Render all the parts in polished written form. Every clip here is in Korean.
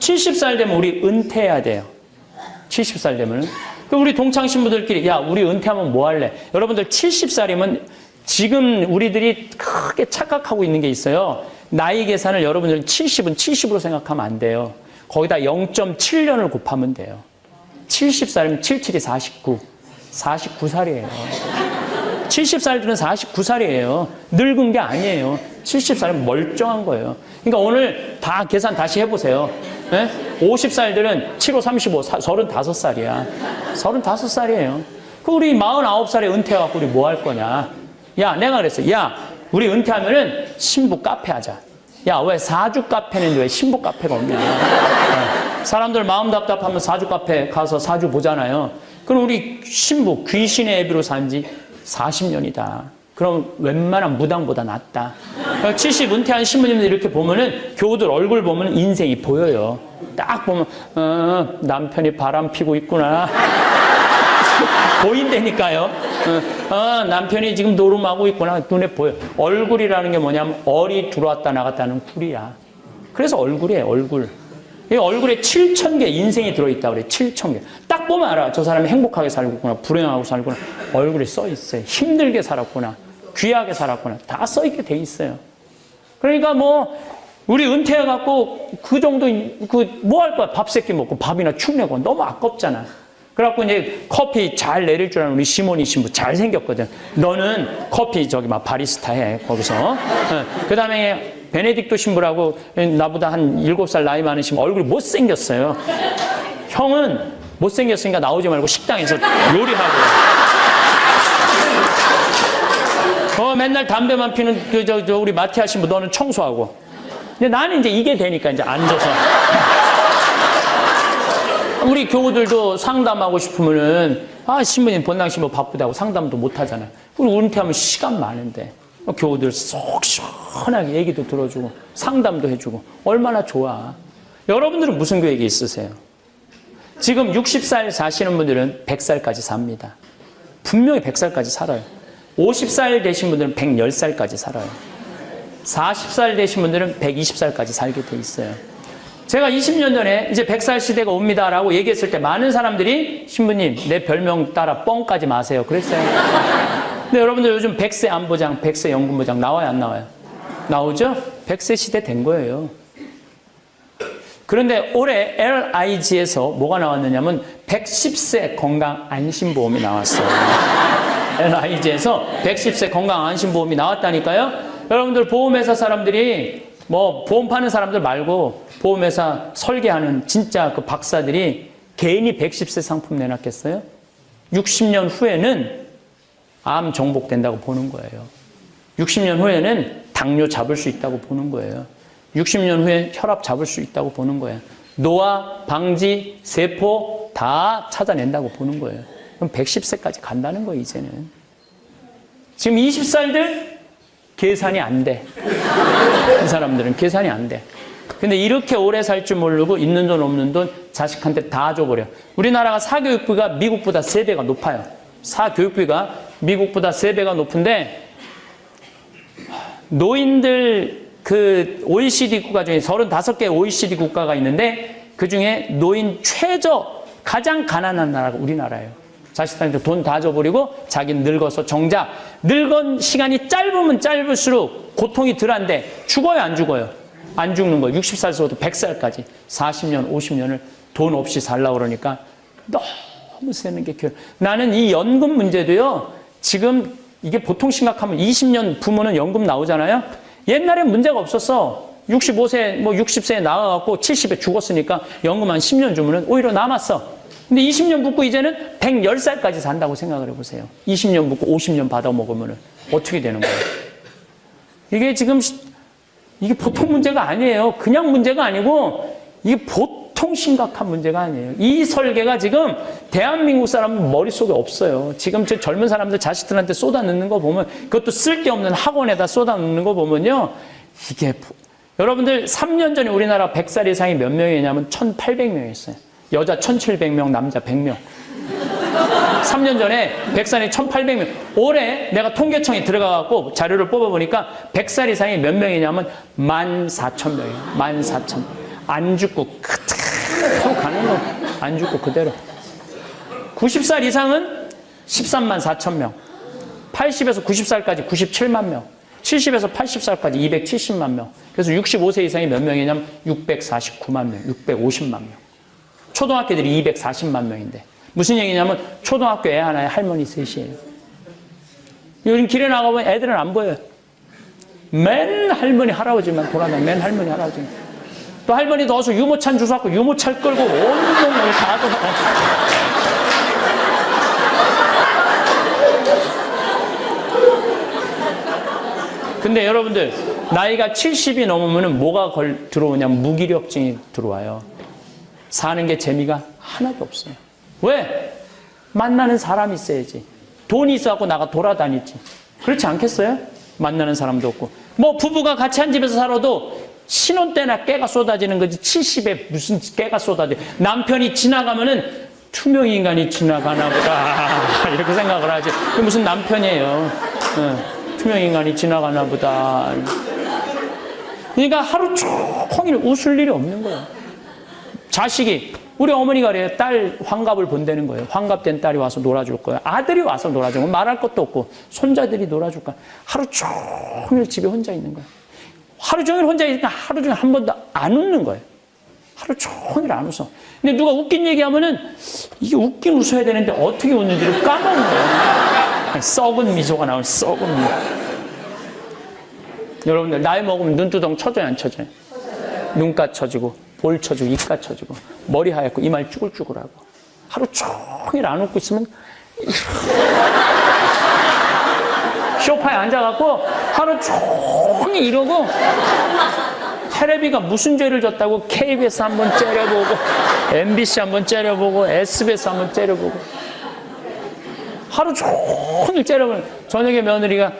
70살 되면 우리 은퇴해야 돼요. 70살 되면. 우리 동창 신부들끼리 야 우리 은퇴하면 뭐 할래? 여러분들 70살이면 지금 우리들이 크게 착각하고 있는 게 있어요. 나이 계산을 여러분들 70은 70으로 생각하면 안 돼요. 거기다 0.7년을 곱하면 돼요. 70살이면 77이 49. 49살이에요. 70살들은 49살이에요. 늙은 게 아니에요. 70살은 멀쩡한 거예요. 그러니까 오늘 다 계산 다시 해보세요. 네? 50살들은 7, 5, 35, 35살이야. 35살이에요. 그 우리 49살에 은퇴해갖고 우리 뭐 할 거냐. 야, 내가 그랬어. 야, 우리 은퇴하면은 신부 카페 하자. 야, 왜 사주 카페는 왜 신부 카페가 없냐. 사람들 마음 답답하면 사주 카페 가서 사주 보잖아요. 그럼 우리 신부 귀신의 애비로 산 지 40년이다. 그럼 웬만한 무당보다 낫다. 70 은퇴한 신부님들 이렇게 보면은 교우들 얼굴 보면 인생이 보여요. 딱 보면 남편이 바람 피고 있구나. 보인다니까요. 남편이 지금 노름하고 있구나. 눈에 보여. 얼굴이라는 게 뭐냐면 얼이 들어왔다 나갔다는 굴이야. 그래서 얼굴이에요. 얼굴. 이 얼굴에 7,000개 인생이 들어있다 그래. 7,000개. 딱 보면 알아. 저 사람이 행복하게 살구나. 불행하고 살구나. 얼굴에 써 있어요. 힘들게 살았구나. 귀하게 살았구나. 다 써 있게 돼 있어요. 그러니까 뭐 우리 은퇴해갖고 그 정도 뭐 할 거야. 밥 세끼 먹고 밥이나 축 내고 너무 아깝잖아. 그래갖고 이제 커피 잘 내릴 줄 아는 우리 시모니 신부 잘생겼거든. 너는 커피 저기 막 바리스타 해 거기서. 그 다음에 베네딕토 신부라고 나보다 한 7살 나이 많으신 얼굴이 못생겼어요. 형은 못생겼으니까 나오지 말고 식당에서 요리하고. 맨날 담배만 피는 우리 마티아 신부 너는 청소하고. 근데 나는 이제 이게 되니까 이제 앉아서. 우리 교우들도 상담하고 싶으면은 신부님 본당 신부 바쁘다고 상담도 못 하잖아요. 우리 은퇴하면 시간 많은데 교우들 속 시원하게 얘기도 들어주고 상담도 해주고 얼마나 좋아. 여러분들은 무슨 계획이 있으세요? 지금 60살 사시는 분들은 100살까지 삽니다. 분명히 100살까지 살아요. 50살 되신 분들은 110살까지 살아요. 40살 되신 분들은 120살까지 살게 돼 있어요. 제가 20년 전에 이제 100살 시대가 옵니다라고 얘기했을 때 많은 사람들이 신부님 내 별명 따라 뻥까지 마세요 그랬어요. 근데 여러분들 요즘 100세 안보장, 100세 연금보장 나와요 안 나와요? 나오죠? 100세 시대 된 거예요. 그런데 올해 LIG에서 뭐가 나왔느냐면 110세 건강 안심보험이 나왔어요. LIG에서 110세 건강 안심보험이 나왔다니까요. 여러분들 보험회사 사람들이 뭐 보험 파는 사람들 말고 보험회사 설계하는 진짜 그 박사들이 괜히 110세 상품 내놨겠어요? 60년 후에는 암 정복된다고 보는 거예요. 60년 후에는 당뇨 잡을 수 있다고 보는 거예요. 60년 후에 혈압 잡을 수 있다고 보는 거예요. 노화, 방지, 세포 다 찾아낸다고 보는 거예요. 그럼 110세까지 간다는 거예요, 이제는. 지금 20살들 계산이 안 돼. 이 사람들은 계산이 안 돼. 근데 이렇게 오래 살 줄 모르고 있는 돈 없는 돈 자식한테 다 줘버려. 우리나라가 사교육비가 미국보다 3배가 높아요. 사교육비가 미국보다 3배가 높은데 노인들 그 OECD 국가 중에 35개 OECD 국가가 있는데 그중에 노인 최저 가장 가난한 나라가 우리나라예요. 자식들한테 돈 다 줘버리고 자기는 늙어서 정작 늙은 시간이 짧으면 짧을수록 고통이 덜한데 죽어요 안 죽어요? 안 죽는 거예요. 60살에서부터 100살까지 40년 50년을 돈 없이 살라고 그러니까 너무 세는 게 나는 이 연금 문제도요. 지금 이게 보통 심각하면 20년 부모는 연금 나오잖아요. 옛날엔 문제가 없었어. 65세 뭐 60세에 나와갖고 70에 죽었으니까 연금 한 10년 주면은 오히려 남았어. 근데 20년 붓고 이제는 110살까지 산다고 생각을 해보세요. 20년 붓고 50년 받아먹으면 어떻게 되는 거예요? 이게 지금 이게 보통 문제가 아니에요. 그냥 문제가 아니고 이게 보통 심각한 문제가 아니에요. 이 설계가 지금 대한민국 사람 머릿속에 없어요. 지금 저 젊은 사람들 자식들한테 쏟아넣는 거 보면 그것도 쓸데없는 학원에다 쏟아넣는 거 보면요. 이게 여러분들 3년 전에 우리나라 100살 이상이 몇 명이냐면 1,800명이었어요. 여자 1,700명, 남자 100명. 3년 전에 100살이 1,800명. 올해 내가 통계청에 들어가갖고 자료를 뽑아보니까 100살 이상이 몇 명이냐면 14,000명이에요. 14,000명. 안 죽고 쭉 가는 거. 안 죽고 그대로. 90살 이상은 13만 4천 명. 80에서 90살까지 97만 명. 70에서 80살까지 270만 명. 그래서 65세 이상이 몇 명이냐면 649만 명, 650만 명. 초등학교들이 240만 명인데. 무슨 얘기냐면 초등학교 애 하나에 할머니 셋이에요. 요즘 길에 나가보면 애들은 안 보여요. 맨 할머니 할아버지만 돌아다니면 맨 할머니 할아버지만. 또 할머니 넣어서 유모찬 주워갖고 유모차를 끌고 온 동네를 다 돌아다니죠. 근데 여러분들 나이가 70이 넘으면 뭐가 들어오냐면 무기력증이 들어와요. 사는 게 재미가 하나도 없어요. 왜? 만나는 사람이 있어야지. 돈이 있어갖고 나가 돌아다니지. 그렇지 않겠어요? 만나는 사람도 없고. 뭐 부부가 같이 한 집에서 살아도 신혼 때나 깨가 쏟아지는 거지 70에 무슨 깨가 쏟아져. 남편이 지나가면은 투명 인간이 지나가나 보다 이렇게 생각을 하지. 그게 무슨 남편이에요. 투명 인간이 지나가나 보다. 그러니까 하루 종일 웃을 일이 없는 거예요. 자식이 우리 어머니가 그래요. 딸 환갑을 본다는 거예요. 환갑된 딸이 와서 놀아줄 거예요. 아들이 와서 놀아줄 거예요. 말할 것도 없고 손자들이 놀아줄 거예요. 하루 종일 집에 혼자 있는 거예요. 하루 종일 혼자 있으니까 하루 종일 한 번도 안 웃는 거예요. 하루 종일 안 웃어. 근데 누가 웃긴 얘기하면은 이게 웃긴 웃어야 되는데 어떻게 웃는지를 까먹는 거예요. 썩은 미소가 나오는 썩은 미소. 여러분들 나이 먹으면 눈두덩 쳐져요, 안 쳐져요? 눈가 쳐지고 볼 쳐지고 입가 쳐지고 머리 하얗고 이마에 쭈글쭈글하고 하루 종일 안 웃고 있으면 소파에 앉아갖고 하루 종일 이러고 텔레비가 무슨 죄를 졌다고 KBS 한번 째려보고 MBC 한번 째려보고 SBS 한번 째려보고 하루 종일 째려보고 저녁에 며느리가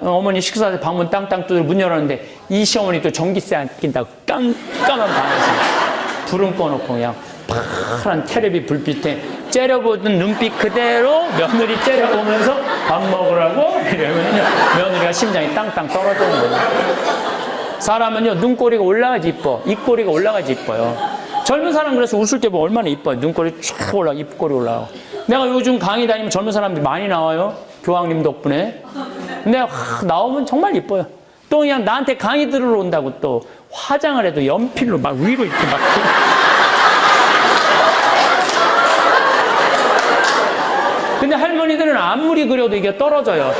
어머니 식사 때 방문 땅땅 두드려 문 열었는데 이 시어머니 또 전기세 안 낀다고 깜깜한 방에서 불은 꺼놓고 그냥 파란 텔레비 불빛에 째려보던 눈빛 그대로 며느리 째려보면서 밥 먹으라고 이러면요 며느리가 심장이 땅땅 떨어지는 거예요. 사람은요 눈꼬리가 올라가지 이뻐, 입꼬리가 올라가지 이뻐요. 젊은 사람 그래서 웃을 때 보면 얼마나 이뻐요. 눈꼬리 쫙 올라가, 입꼬리 올라가고. 내가 요즘 강의 다니면 젊은 사람들이 많이 나와요. 교황님 덕분에. 근데 나오면 정말 이뻐요. 또 그냥 나한테 강의 들으러 온다고 또 화장을 해도 연필로 막 위로 이렇게 막. 근데 할머니들은 아무리 그려도 이게 떨어져요.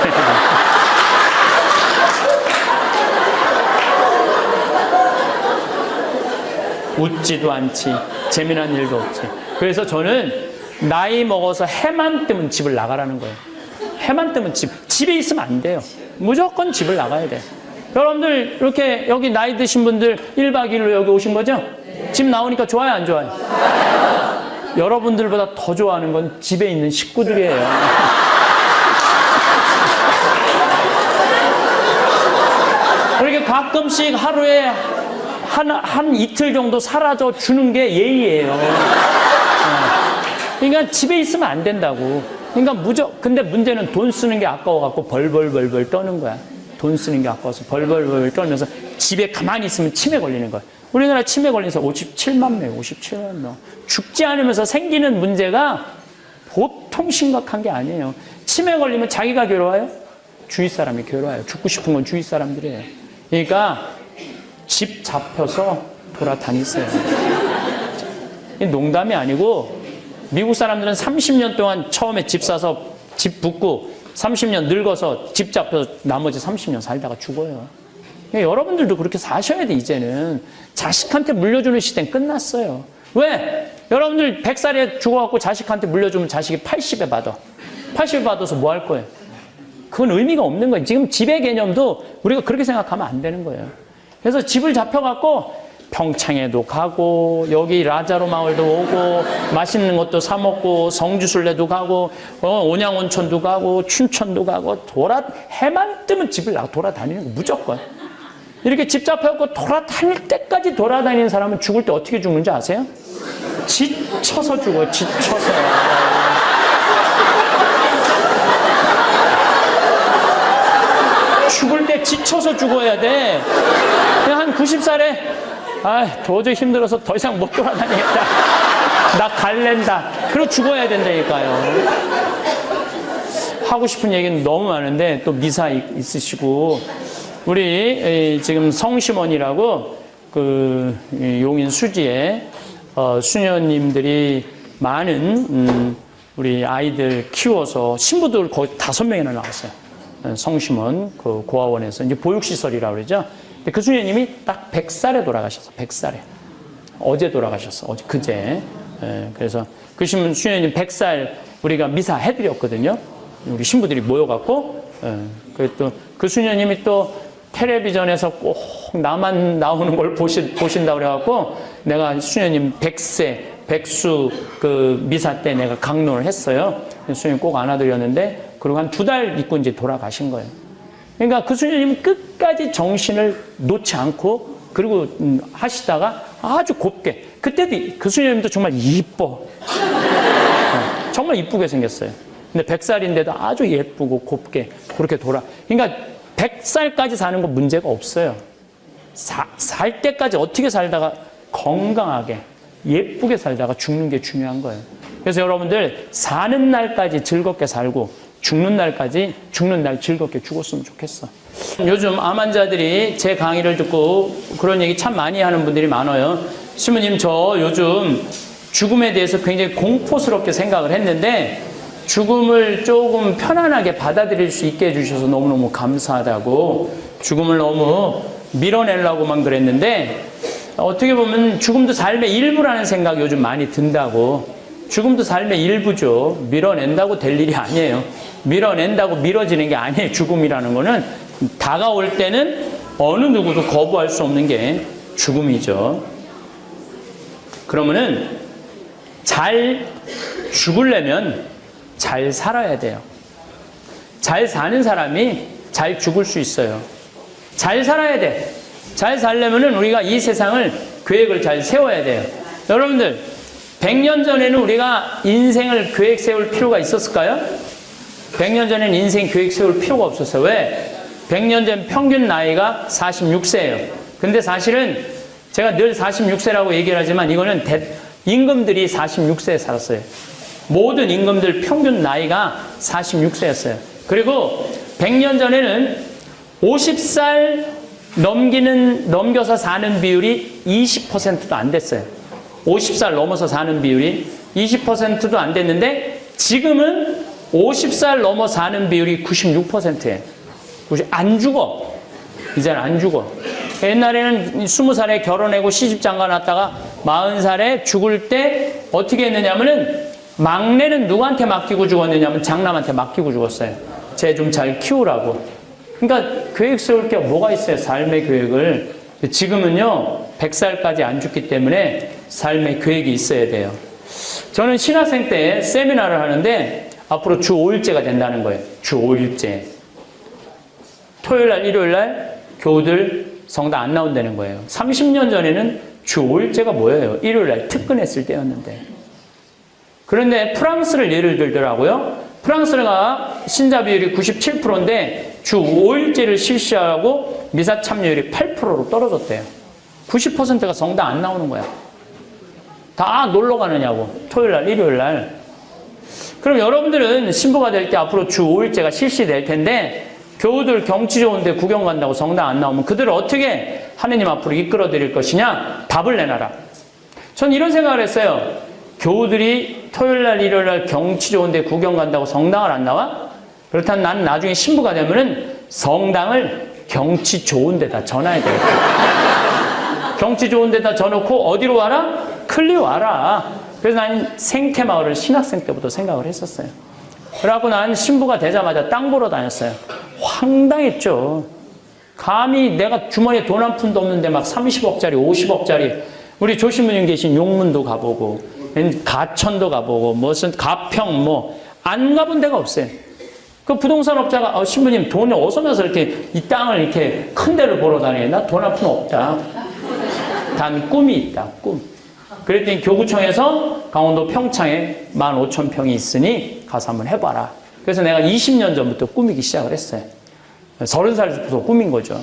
웃지도 않지. 재미난 일도 없지. 그래서 저는 나이 먹어서 해만 뜨면 집을 나가라는 거예요. 해만 뜨면 집에 있으면 안 돼요. 무조건 집을 나가야 돼. 여러분들 이렇게 여기 나이 드신 분들 1박 2일로 여기 오신 거죠? 집 나오니까 좋아요, 안 좋아요? 여러분들보다 더 좋아하는 건 집에 있는 식구들이에요. 그렇게 가끔씩 하루에 한 이틀 정도 사라져 주는 게 예의예요. 그러니까 집에 있으면 안 된다고. 그러니까 근데 문제는 돈 쓰는 게 아까워갖고 벌벌벌벌 떠는 거야. 돈 쓰는 게 아까워서 벌벌벌 떨면서 집에 가만히 있으면 치매 걸리는 거야. 우리나라 치매 걸린 사람 57만 명, 57만 명. 죽지 않으면서 생기는 문제가 보통 심각한 게 아니에요. 치매 걸리면 자기가 괴로워요? 주위 사람이 괴로워요. 죽고 싶은 건 주위 사람들이에요. 그러니까 집 잡혀서 돌아다니세요. 농담이 아니고 미국 사람들은 30년 동안 처음에 집 사서 집 붙고 30년 늙어서 집 잡혀서 나머지 30년 살다가 죽어요. 여러분들도 그렇게 사셔야 돼. 이제는 자식한테 물려주는 시대는 끝났어요. 왜? 여러분들 100살에 죽어갖고 자식한테 물려주면 자식이 80에 받아. 80에 받아서 뭐 할 거예요? 그건 의미가 없는 거예요. 지금 집의 개념도 우리가 그렇게 생각하면 안 되는 거예요. 그래서 집을 잡혀갖고 평창에도 가고 여기 라자로 마을도 오고 맛있는 것도 사 먹고 성주순례도 가고 온양온천도 가고 춘천도 가고 해만 뜨면 집을 돌아다니는 거 무조건. 이렇게 집 잡혀갖고 돌아다닐 때까지 돌아다니는 사람은 죽을 때 어떻게 죽는지 아세요? 지쳐서 죽어요. 지쳐서. 죽을 때 지쳐서 죽어야 돼. 그냥 한 90살에 도저히 힘들어서 더 이상 못 돌아다니겠다. 나 갈랜다. 그리고 죽어야 된다니까요. 하고 싶은 얘기는 너무 많은데 또 미사 있으시고 우리 지금 성심원이라고 그 용인 수지에 수녀님들이 많은 우리 아이들 키워서 신부들 거의 5명이나 나왔어요. 성심원 그 고아원에서 이제 보육시설이라고 그러죠. 근데 그 수녀님이 딱 100살에 돌아가셨어. 100살에. 어제 돌아가셨어. 어제 그제. 그래서 그 수녀님 100살 우리가 미사 해드렸거든요. 우리 신부들이 모여갖고. 그랬더니 그 수녀님이 또 텔레비전에서 꼭 나만 나오는 걸 보신다고 그래갖고 내가 수녀님 100세 백수 그 미사 때 내가 강론을 했어요. 수녀님 꼭 안아드렸는데 그리고 한 2달 있고 이제 돌아가신 거예요. 그러니까 그 수녀님은 끝까지 정신을 놓지 않고 그리고 하시다가 아주 곱게 그때도 그 수녀님도 정말 이뻐. 정말 이쁘게 생겼어요. 근데 100살인데도 아주 예쁘고 곱게 그렇게 그러니까 100살까지 사는 건 문제가 없어요. 살 때까지 어떻게 살다가 건강하게 예쁘게 살다가 죽는 게 중요한 거예요. 그래서 여러분들 사는 날까지 즐겁게 살고 죽는 날 즐겁게 죽었으면 좋겠어. 요즘 암 환자들이 제 강의를 듣고 그런 얘기 참 많이 하는 분들이 많아요. 신부님 저 요즘 죽음에 대해서 굉장히 공포스럽게 생각을 했는데 죽음을 조금 편안하게 받아들일 수 있게 해주셔서 너무너무 감사하다고 죽음을 너무 밀어내려고만 그랬는데 어떻게 보면 죽음도 삶의 일부라는 생각이 요즘 많이 든다고. 죽음도 삶의 일부죠. 밀어낸다고 될 일이 아니에요. 밀어낸다고 미뤄지는 게 아니에요. 죽음이라는 거는 다가올 때는 어느 누구도 거부할 수 없는 게 죽음이죠. 그러면은 잘 죽으려면 잘 살아야 돼요. 잘 사는 사람이 잘 죽을 수 있어요. 잘 살아야 돼. 잘 살려면은 우리가 이 세상을 계획을 잘 세워야 돼요. 여러분들 100년 전에는 우리가 인생을 계획 세울 필요가 있었을까요? 100년 전에는 인생 계획 세울 필요가 없었어요. 왜? 100년 전 평균 나이가 46세예요. 근데 사실은 제가 늘 46세라고 얘기를 하지만 이거는 임금들이 46세에 살았어요. 모든 임금들 평균 나이가 46세였어요. 그리고 100년 전에는 50살 넘겨서 사는 비율이 20%도 안 됐어요. 50살 넘어서 사는 비율이 20%도 안 됐는데 지금은 50살 넘어 사는 비율이 96%예요. 안 죽어. 이제는 안 죽어. 옛날에는 20살에 결혼하고 시집장가 났다가 40살에 죽을 때 어떻게 했느냐면은 막내는 누구한테 맡기고 죽었느냐면 장남한테 맡기고 죽었어요. 쟤 좀 잘 키우라고. 그러니까 계획 세울 게 뭐가 있어요. 삶의 계획을. 지금은요 100살까지 안 죽기 때문에 삶의 계획이 있어야 돼요. 저는 신학생 때 세미나를 하는데 앞으로 주 5일제가 된다는 거예요. 주 5일제. 토요일날 일요일날 교우들 성당 안 나온다는 거예요. 30년 전에는 주 5일제가 뭐예요? 일요일날 특근했을 때였는데. 그런데 프랑스를 예를 들더라고요. 프랑스가 신자 비율이 97%인데 주 5일제를 실시하고 미사 참여율이 8%로 떨어졌대요. 90%가 성당 안 나오는 거야. 다 놀러 가느냐고. 토요일날, 일요일날. 그럼 여러분들은 신부가 될 때 앞으로 주 5일제가 실시될 텐데 교우들 경치 좋은데 구경 간다고 성당 안 나오면 그들을 어떻게 하느님 앞으로 이끌어 드릴 것이냐? 답을 내놔라. 전 이런 생각을 했어요. 교우들이 토요일날, 일요일날 경치 좋은데 구경 간다고 성당을 안 나와? 그렇다면 나는 나중에 신부가 되면은 성당을 경치 좋은 데다 전화해야 되겠다. 경치 좋은 데다 져놓고 어디로 와라? 클리 와라. 그래서 나는 생태마을을 신학생 때부터 생각을 했었어요. 그래갖고 난 신부가 되자마자 땅 보러 다녔어요. 황당했죠. 감히 내가 주머니에 돈 한 푼도 없는데 막 30억짜리, 50억짜리 우리 조신부님 계신 용문도 가보고 가천도 가보고 무슨 가평 안 가본 데가 없어요. 그 부동산 업자가 신부님 돈이 어디서 나서 이렇게 이 땅을 이렇게 큰 데를 보러 다니냐? 나 돈 한 푼 없다. 단 꿈이 있다. 꿈. 그랬더니 교구청에서 강원도 평창에 15,000평이 있으니 가서 한번 해봐라. 그래서 내가 20년 전부터 꾸미기 시작을 했어요. 30살부터 꾸민 거죠.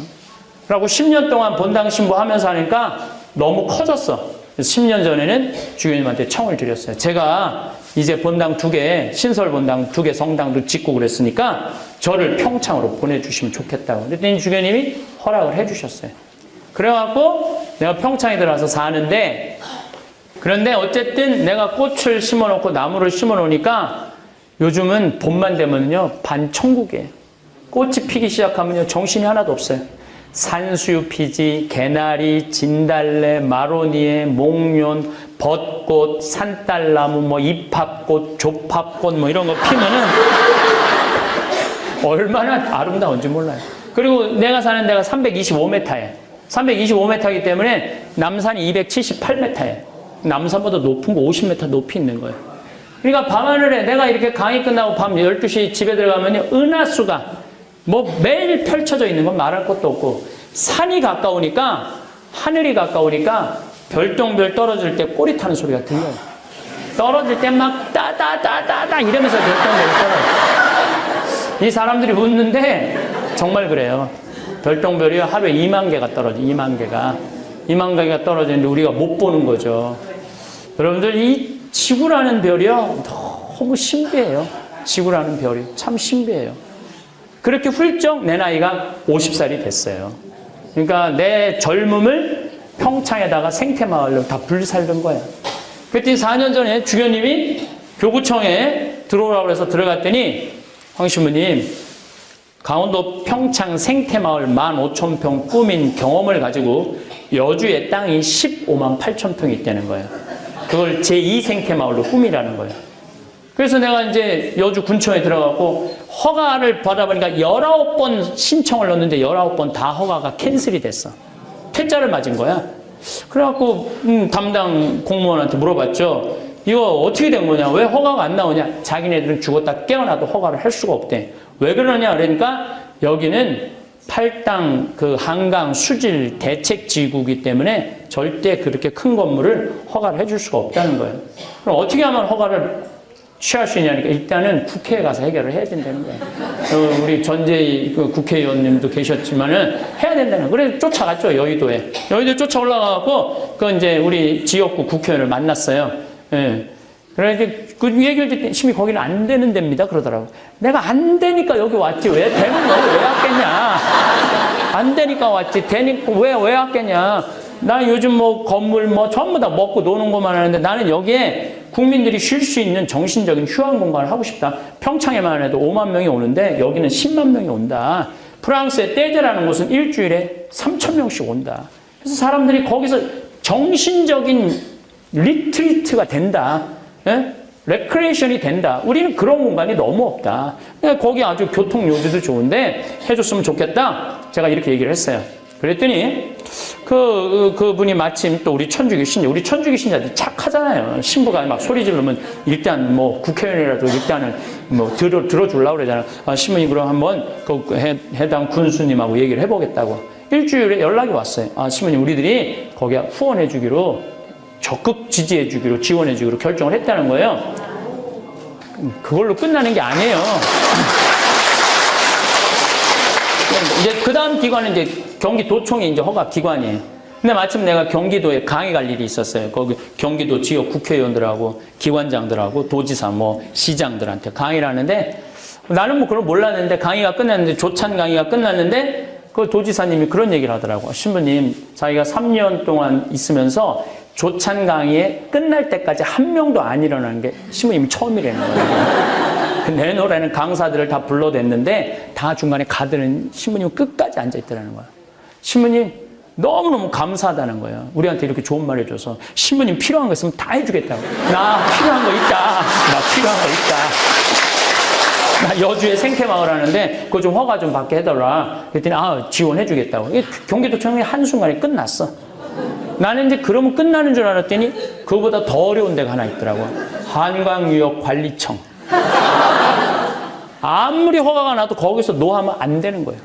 그리고 10년 동안 본당 신부 하면서 하니까 너무 커졌어. 10년 전에는 주교님한테 청을 드렸어요. 제가 이제 본당 2개, 신설 본당 2개 성당도 짓고 그랬으니까 저를 평창으로 보내주시면 좋겠다고. 그랬더니 주교님이 허락을 해주셨어요. 그래갖고 내가 평창에 들어와서 사는데, 그런데 어쨌든 내가 꽃을 심어놓고 나무를 심어놓으니까 요즘은 봄만 되면요 반천국이에요. 꽃이 피기 시작하면요 정신이 하나도 없어요. 산수유 피지, 개나리, 진달래, 마로니에, 목련, 벚꽃, 산딸나무, 뭐 이팝꽃, 조팝꽃 뭐 이런 거 피면은 얼마나 아름다운지 몰라요. 그리고 내가 사는 데가 325m예요. 325m이기 때문에 남산이 278m예요. 남산보다 높은 거 50m 높이 있는 거예요. 그러니까 밤하늘에 내가 이렇게 강의 끝나고 밤 12시 집에 들어가면요 은하수가 뭐 매일 펼쳐져 있는 건 말할 것도 없고, 산이 가까우니까, 하늘이 가까우니까 별똥별 떨어질 때 꼬리 타는 소리가 들려요. 떨어질 때 막 따다다다다 이러면서 별똥별이 떨어져요. 이 사람들이 웃는데 정말 그래요. 별똥별이 하루에 2만 개가 떨어져요. 2만 개가 떨어지는데 우리가 못 보는 거죠. 여러분들 이 지구라는 별이요 너무 신비해요. 지구라는 별이 참 신비해요. 그렇게 훌쩍 내 나이가 50살이 됐어요. 그러니까 내 젊음을 평창에다가 생태마을로 다 불살른 거야. 그랬더니 4년 전에 주교님이 교구청에 들어오라고 해서 들어갔더니, 황 신부님, 강원도 평창 생태마을 15,000평 꾸민 경험을 가지고 여주의 땅이 15만 8천 평이 있다는 거예요. 그걸 제2 생태마을로 꾸미라는 거예요. 그래서 내가 이제 여주 군청에 들어가고 허가를 받아보니까 19번 신청을 넣었는데 19번 다 허가가 캔슬이 됐어. 퇴짜를 맞은 거야. 그래갖고 담당 공무원한테 물어봤죠. 이거 어떻게 된 거냐? 왜 허가가 안 나오냐? 자기네들은 죽었다 깨어나도 허가를 할 수가 없대. 왜 그러냐? 그러니까 여기는 팔당 그 한강 수질 대책지구이기 때문에 절대 그렇게 큰 건물을 허가를 해줄 수가 없다는 거예요. 그럼 어떻게 하면 허가를 취할 수 있냐니까 일단은 국회에 가서 해결을 해야 된다는 거예요. 우리 전재희 그 국회의원님도 계셨지만은 해야 된다는 거예요. 그래서 쫓아갔죠, 여의도에. 여의도에 쫓아 올라가고, 그 이제 우리 지역구 국회의원을 만났어요. 예. 그래서 그 얘기를 듣더니 심히 거기는 안 되는 데입니다. 그러더라고. 내가 안 되니까 여기 왔지. 왜 되는 거 왜 왔겠냐. 안 되니까 왔지. 되니까 왜 왔겠냐. 나 요즘 뭐 건물 뭐 전부 다 먹고 노는 것만 하는데 나는 여기에 국민들이 쉴 수 있는 정신적인 휴양 공간을 하고 싶다. 평창에만 해도 5만 명이 오는데 여기는 10만 명이 온다. 프랑스의 떼제라는 곳은 일주일에 3천 명씩 온다. 그래서 사람들이 거기서 정신적인 리트리트가 된다. 예? 레크레이션이 된다. 우리는 그런 공간이 너무 없다. 거기 아주 교통 요지도 좋은데 해줬으면 좋겠다. 제가 이렇게 얘기를 했어요. 그랬더니 그분이 마침 또 우리 천주교 신자들 착하잖아요. 신부가 막 소리 지르면 일단 뭐 국회의원이라도 일단은 뭐 들어주려고 그러잖아요. 아, 신부님 그럼 한번 그 해당 군수님하고 얘기를 해보겠다고. 일주일에 연락이 왔어요. 아, 신부님 우리들이 거기에 후원해주기로 적극 지지해주기로 지원해주기로 결정을 했다는 거예요. 그걸로 끝나는 게 아니에요. 이제 그 다음 기관은 이제 경기도청이 이제 허가 기관이에요. 근데 마침 내가 경기도에 강의 갈 일이 있었어요. 거기 경기도 지역 국회의원들하고 기관장들하고 도지사 뭐 시장들한테 강의를 하는데 나는 뭐 그걸 몰랐는데 강의가 끝났는데 조찬 강의가 끝났는데 그 도지사님이 그런 얘기를 하더라고. 신부님 자기가 3년 동안 있으면서 조찬 강의에 끝날 때까지 한 명도 안 일어나는 게 신부님이 처음이라는 거예요. 내 노래는 강사들을 다 불러댔는데 다 중간에 가드는 신부님은 끝까지 앉아있더라는 거야. 신부님 너무너무 감사하다는 거예요. 우리한테 이렇게 좋은 말 해줘서. 신부님 필요한 거 있으면 다 해주겠다고. 나 필요한 거 있다. 나 여주에 생태마을 하는데 그거 좀 허가 좀 받게 해달라. 그랬더니 지원해주겠다고. 경기도청이 한순간에 끝났어. 나는 이제 그러면 끝나는 줄 알았더니 그거보다 더 어려운 데가 하나 있더라고. 한강유역관리청. 아무리 허가가 나도 거기서 노하면 안 되는 거예요.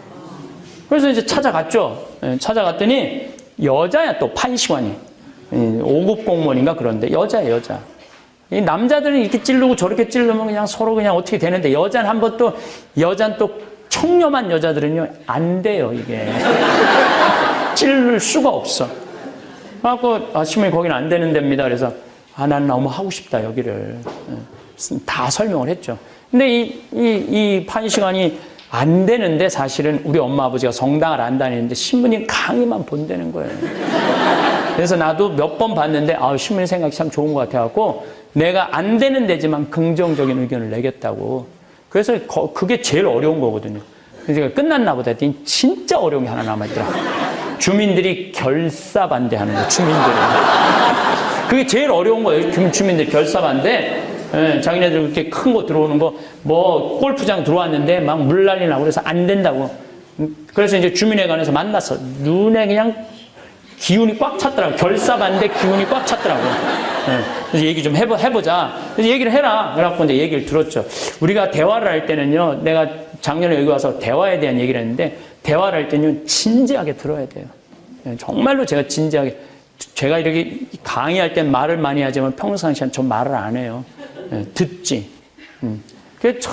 그래서 이제 찾아갔죠. 찾아갔더니 여자야 또 판시관이. 5급 공무원인가 그런데 여자야. 이 남자들은 이렇게 찌르고 저렇게 찌르면 그냥 서로 그냥 어떻게 되는데 여자는 또 청렴한 여자들은요 안 돼요 이게. 찌를 수가 없어. 그래갖고 신부님 거기는 안 되는 데입니다. 그래서 난 너무 하고 싶다 여기를. 다 설명을 했죠. 근데 이 판시간이 안 되는데 사실은 우리 엄마 아버지가 성당을 안 다니는데 신부님 강의만 본다는 거예요. 그래서 나도 몇 번 봤는데 신부님 생각이 참 좋은 것 같아갖고 내가 안 되는 데지만 긍정적인 의견을 내겠다고. 그래서 그게 제일 어려운 거거든요. 그래서 제가 끝났나 보다 했더니 진짜 어려운 게 하나 남아있더라. 주민들이 결사 반대하는 거예요. 주민들이. 그게 제일 어려운 거예요. 주민들 결사 반대. 예, 자기네들 그렇게 큰 거 들어오는 거, 뭐, 골프장 들어왔는데 막 물난리 나고 그래서 안 된다고. 그래서 이제 주민회관에서 만났어. 눈에 그냥 기운이 꽉 찼더라고. 결사 반대 기운이 꽉 찼더라고. 예, 그래서 얘기 좀 해보자. 그래서 얘기를 해라. 그래갖고 이제 얘기를 들었죠. 우리가 대화를 할 때는요, 내가 작년에 여기 와서 대화에 대한 얘기를 했는데, 대화를 할 때는 진지하게 들어야 돼요. 예, 정말로 제가 진지하게, 제가 이렇게 강의할 땐 말을 많이 하지만 평상시엔 전 말을 안 해요. 듣지. 그래서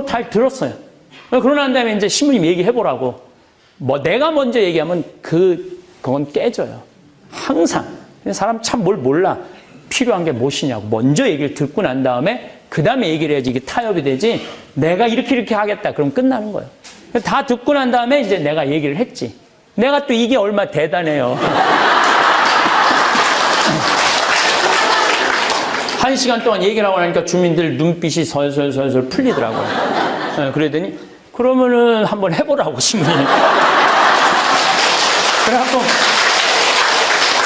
잘 들었어요. 그러고 난 다음에 이제 신부님 얘기해보라고. 뭐 내가 먼저 얘기하면 그건 깨져요. 항상. 사람 참 뭘 몰라. 필요한 게 무엇이냐고. 먼저 얘기를 듣고 난 다음에 그 다음에 얘기를 해야지 이게 타협이 되지. 내가 이렇게 하겠다. 그럼 끝나는 거예요. 다 듣고 난 다음에 이제 내가 얘기를 했지. 내가 또 이게 얼마나 대단해요. 1시간 동안 얘기를 하고 나니까 주민들 눈빛이 설설설설 풀리더라고요. 네, 그러더니 그러면은 한번 해보라고 신부님. 그래갖고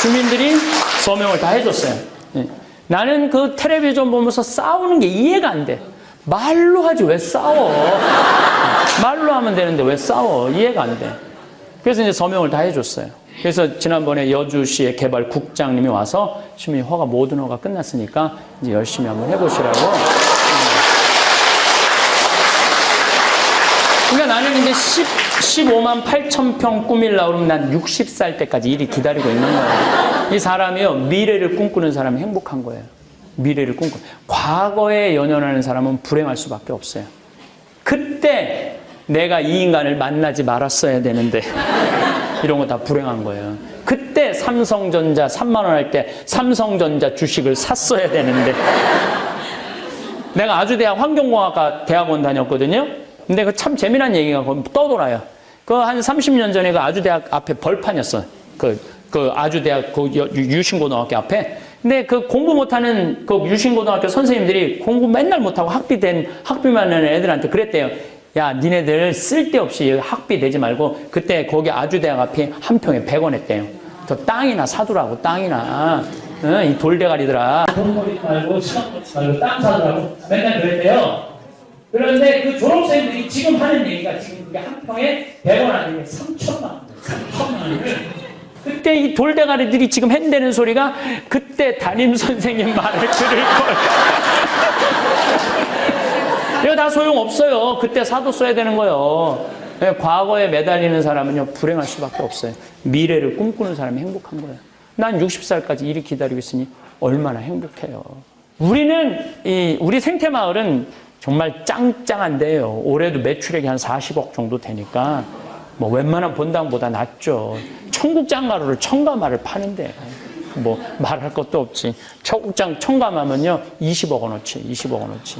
주민들이 서명을 다 해줬어요. 네. 나는 그 텔레비전 보면서 싸우는 게 이해가 안 돼. 말로 하지 왜 싸워. 말로 하면 되는데 왜 싸워. 이해가 안 돼. 그래서 이제 서명을 다 해줬어요. 그래서 지난번에 여주시의 개발국장님이 와서 신부님 허가 모든 허가 끝났으니까 이제 열심히 한번 해보시라고. 그러니까 나는 이제 15만 8천 평 꾸밀려고 그러면 난 60살 때까지 일이 기다리고 있는 거예요. 이 사람이요, 미래를 꿈꾸는 사람이 행복한 거예요. 미래를 과거에 연연하는 사람은 불행할 수밖에 없어요. 그때 내가 이 인간을 만나지 말았어야 되는데 이런 거 다 불행한 거예요. 그때 삼성전자 3만 원 할 때 삼성전자 주식을 샀어야 되는데 내가 아주대학 환경공학과 대학원 다녔거든요. 근데 그 참 재미난 얘기가 거기 떠돌아요. 그 한 30년 전에 그 아주대학 앞에 벌판이었어. 그 아주대학 그 유신고등학교 앞에. 근데 그 공부 못하는 그 유신고등학교 선생님들이 공부 맨날 못하고 학비만 내는 애들한테 그랬대요. 야, 니네들 쓸데없이 학비 내지 말고 그때 거기 아주대학 앞에 한 평에 100원 했대요. 저 땅이나 사두라고, 땅이나. 이 돌대가리들아. 돈 버리지 말고, 시간 버리지 말고, 땅 사두라고 맨날 그랬대요. 그런데 그 졸업생들이 지금 하는 얘기가 지금 그게 한 평에 100원 아니면 3천만 원. 3천만 원을. 그때 이 돌대가리들이 지금 한다는 소리가 그때 담임 선생님 말을 들을 걸. 이거 다 소용없어요. 그때 사뒀어야 되는 거예요. 과거에 매달리는 사람은요, 불행할 수밖에 없어요. 미래를 꿈꾸는 사람이 행복한 거예요. 난 60살까지 일이 기다리고 있으니 얼마나 행복해요. 우리 생태마을은 정말 짱짱한데요. 올해도 매출액이 한 40억 정도 되니까 뭐 웬만한 본당보다 낫죠. 청국장 가루를 첨가마를 파는데 뭐 말할 것도 없지. 청국장 첨가마면요 20억 원어치, 20억 원어치.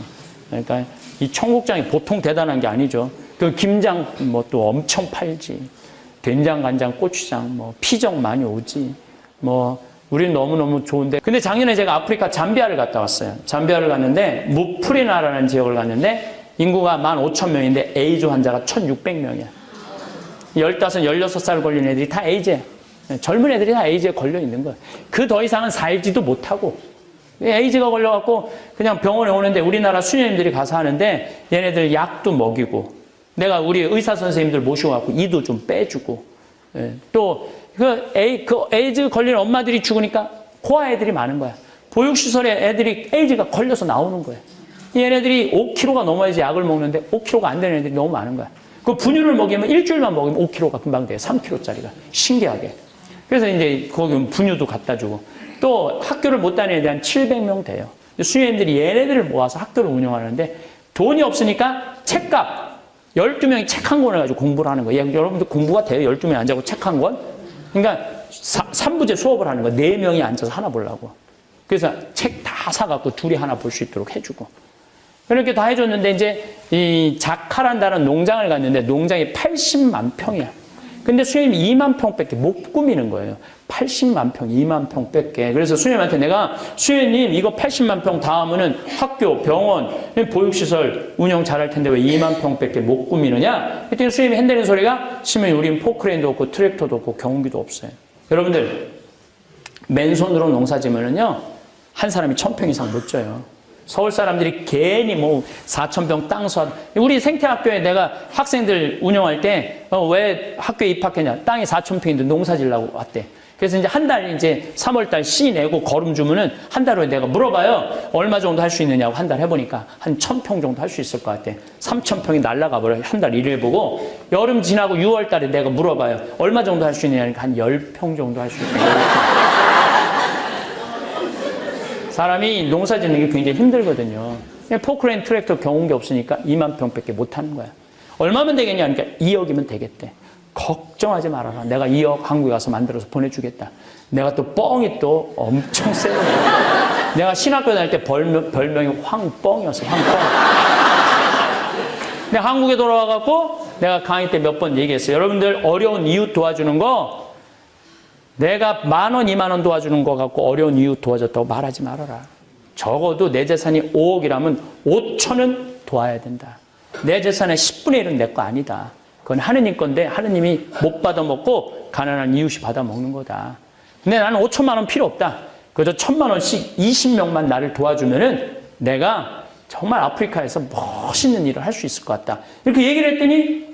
그러니까 이 청국장이 보통 대단한 게 아니죠. 그 김장 뭐 또 엄청 팔지. 된장, 간장, 고추장, 뭐 피정 많이 오지. 뭐 우리는 너무너무 좋은데. 근데 작년에 제가 아프리카 잠비아를 갔다 왔어요. 잠비아를 갔는데 무프리나라는 지역을 갔는데 인구가 15,000명인데 에이즈 환자가 1,600명이야. 15, 16살 걸린 애들이 다 에이즈에. 젊은 애들이 다 에이즈에 걸려 있는 거야. 그 더 이상은 살지도 못하고. 에이즈가 걸려갖고 그냥 병원에 오는데 우리나라 수녀님들이 가서 하는데 얘네들 약도 먹이고 내가 우리 의사 선생님들 모셔갖고 이도 좀 빼주고 또 에이즈 걸린 엄마들이 죽으니까 고아 애들이 많은 거야. 보육시설에 애들이 에이즈가 걸려서 나오는 거야. 얘네들이 5kg가 넘어야지 약을 먹는데 5kg가 안 되는 애들이 너무 많은 거야. 그 분유를 먹이면 일주일만 먹이면 5kg가 금방 돼요. 3kg짜리가. 신기하게. 그래서 이제 거기 분유도 갖다 주고 또 학교를 못 다니는 애들이 한 700명 돼요. 수녀님들이 얘네들을 모아서 학교를 운영하는데 돈이 없으니까 책값 12명이 책 한 권을 가지고 공부를 하는 거예요. 여러분들 공부가 돼요? 12명이 앉아서 책 한 권? 그러니까 3부제 수업을 하는 거야. 4명이 앉아서 하나 보려고. 그래서 책 다 사갖고 둘이 하나 볼 수 있도록 해주고. 그렇게 다 해줬는데 이제 이 자카란다는 농장을 갔는데 농장이 80만 평이야. 근데 수녀님이 2만 평밖에 못 꾸미는 거예요. 80만 평, 2만 평밖에. 그래서 수녀님한테 내가 수녀님 이거 80만 평 다 하면은 학교, 병원, 보육시설 운영 잘할 텐데 왜 2만 평밖에 못 꾸미느냐? 그랬더니 수녀님이 한다는 소리가 시면 우린 포크레인도 없고 트랙터도 없고 경운기도 없어요. 여러분들 맨손으로 농사 지면은요 한 사람이 1000평 이상 못 져요. 서울 사람들이 괜히 뭐 4,000평 땅 사. 우리 생태학교에 내가 학생들 운영할 때 왜 학교에 입학했냐? 땅이 4,000평인데 농사 지려고 왔대. 그래서 이제 한 달 이제 3월달 씨 내고 거름 주면은 한 달 후에 내가 물어봐요. 얼마 정도 할 수 있느냐고 한 달 해보니까 한 1,000평 정도 할 수 있을 것 같아. 3,000평이 날라가 버려. 한 달 일을 해보고 여름 지나고 6월달에 내가 물어봐요. 얼마 정도 할 수 있느냐니까 한 10평 정도 할 수 있다. 사람이 농사 짓는 게 굉장히 힘들거든요. 포크레인 트랙터 경운기 없으니까 2만 평밖에 못 하는 거야. 얼마면 되겠냐? 그러니까 2억이면 되겠대. 걱정하지 말아라. 내가 2억 한국에 가서 만들어서 보내주겠다. 내가 또 뻥이 또 엄청 세요. 내가 신학교 다닐 때 별명이 황뻥이었어. 황뻥. 근데 한국에 돌아와갖고 내가 강의 때 몇 번 얘기했어요. 여러분들 어려운 이웃 도와주는 거 내가 10,000원, 20,000원 도와주는 거 갖고 어려운 이웃 도와줬다고 말하지 말아라. 적어도 내 재산이 5억이라면 5천은 도와야 된다. 내 재산의 10분의 1은 내 거 아니다. 그건 하느님 건데 하느님이 못 받아먹고 가난한 이웃이 받아먹는 거다. 근데 나는 5천만 원 필요 없다. 그저 1,000만 원씩 20명만 나를 도와주면은 내가 정말 아프리카에서 멋있는 일을 할 수 있을 것 같다. 이렇게 얘기를 했더니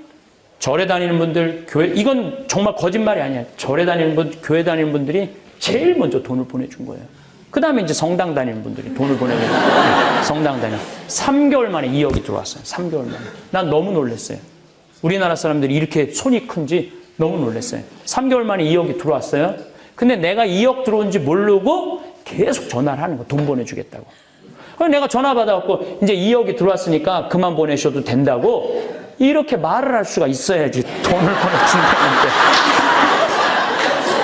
절에 다니는 분들, 교회, 이건 정말 거짓말이 아니야. 절에 다니는 분, 교회 다니는 분들이 제일 먼저 돈을 보내준 거예요. 그 다음에 이제 성당 다니는 분들이 돈을 보내고, 성당 다니는. 3개월 만에 2억이 들어왔어요. 3개월 만에. 난 너무 놀랐어요. 우리나라 사람들이 이렇게 손이 큰지 너무 놀랐어요. 3개월 만에 2억이 들어왔어요. 근데 내가 2억 들어온지 모르고 계속 전화를 하는 거야. 돈 보내주겠다고. 그래서 내가 전화 받아갖고 이제 2억이 들어왔으니까 그만 보내셔도 된다고 이렇게 말을 할 수가 있어야지 돈을 보내준다는데.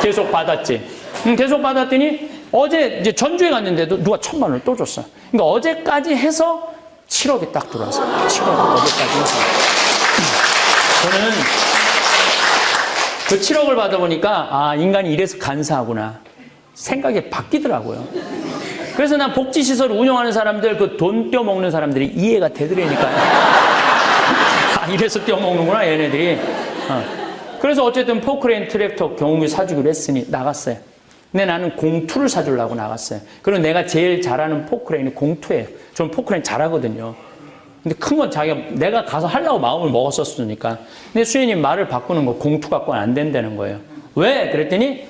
계속 받았지. 계속 받았더니 어제 이제 전주에 갔는데도 누가 1,000만 원을 또 줬어. 그러니까 어제까지 해서 7억이 딱 들어왔어. 7억 어제까지 해서. 저는 그 7억을 받아보니까 아 인간이 이래서 간사하구나. 생각이 바뀌더라고요. 그래서 난 복지시설 운영하는 사람들 그 돈 떼어먹는 사람들이 이해가 되더라니까요. 이래서 떼어먹는구나 얘네들이. 그래서 어쨌든 포크레인 트랙터 경운기 사주기로 했으니 나갔어요. 근데 나는 공투를 사주려고 나갔어요. 그리고 내가 제일 잘하는 포크레인이 공투예요. 저는 포크레인 잘하거든요. 근데 큰 건 내가 가서 하려고 마음을 먹었었으니까. 근데 수현님 말을 바꾸는 거 공투 갖고는 안 된다는 거예요. 왜? 그랬더니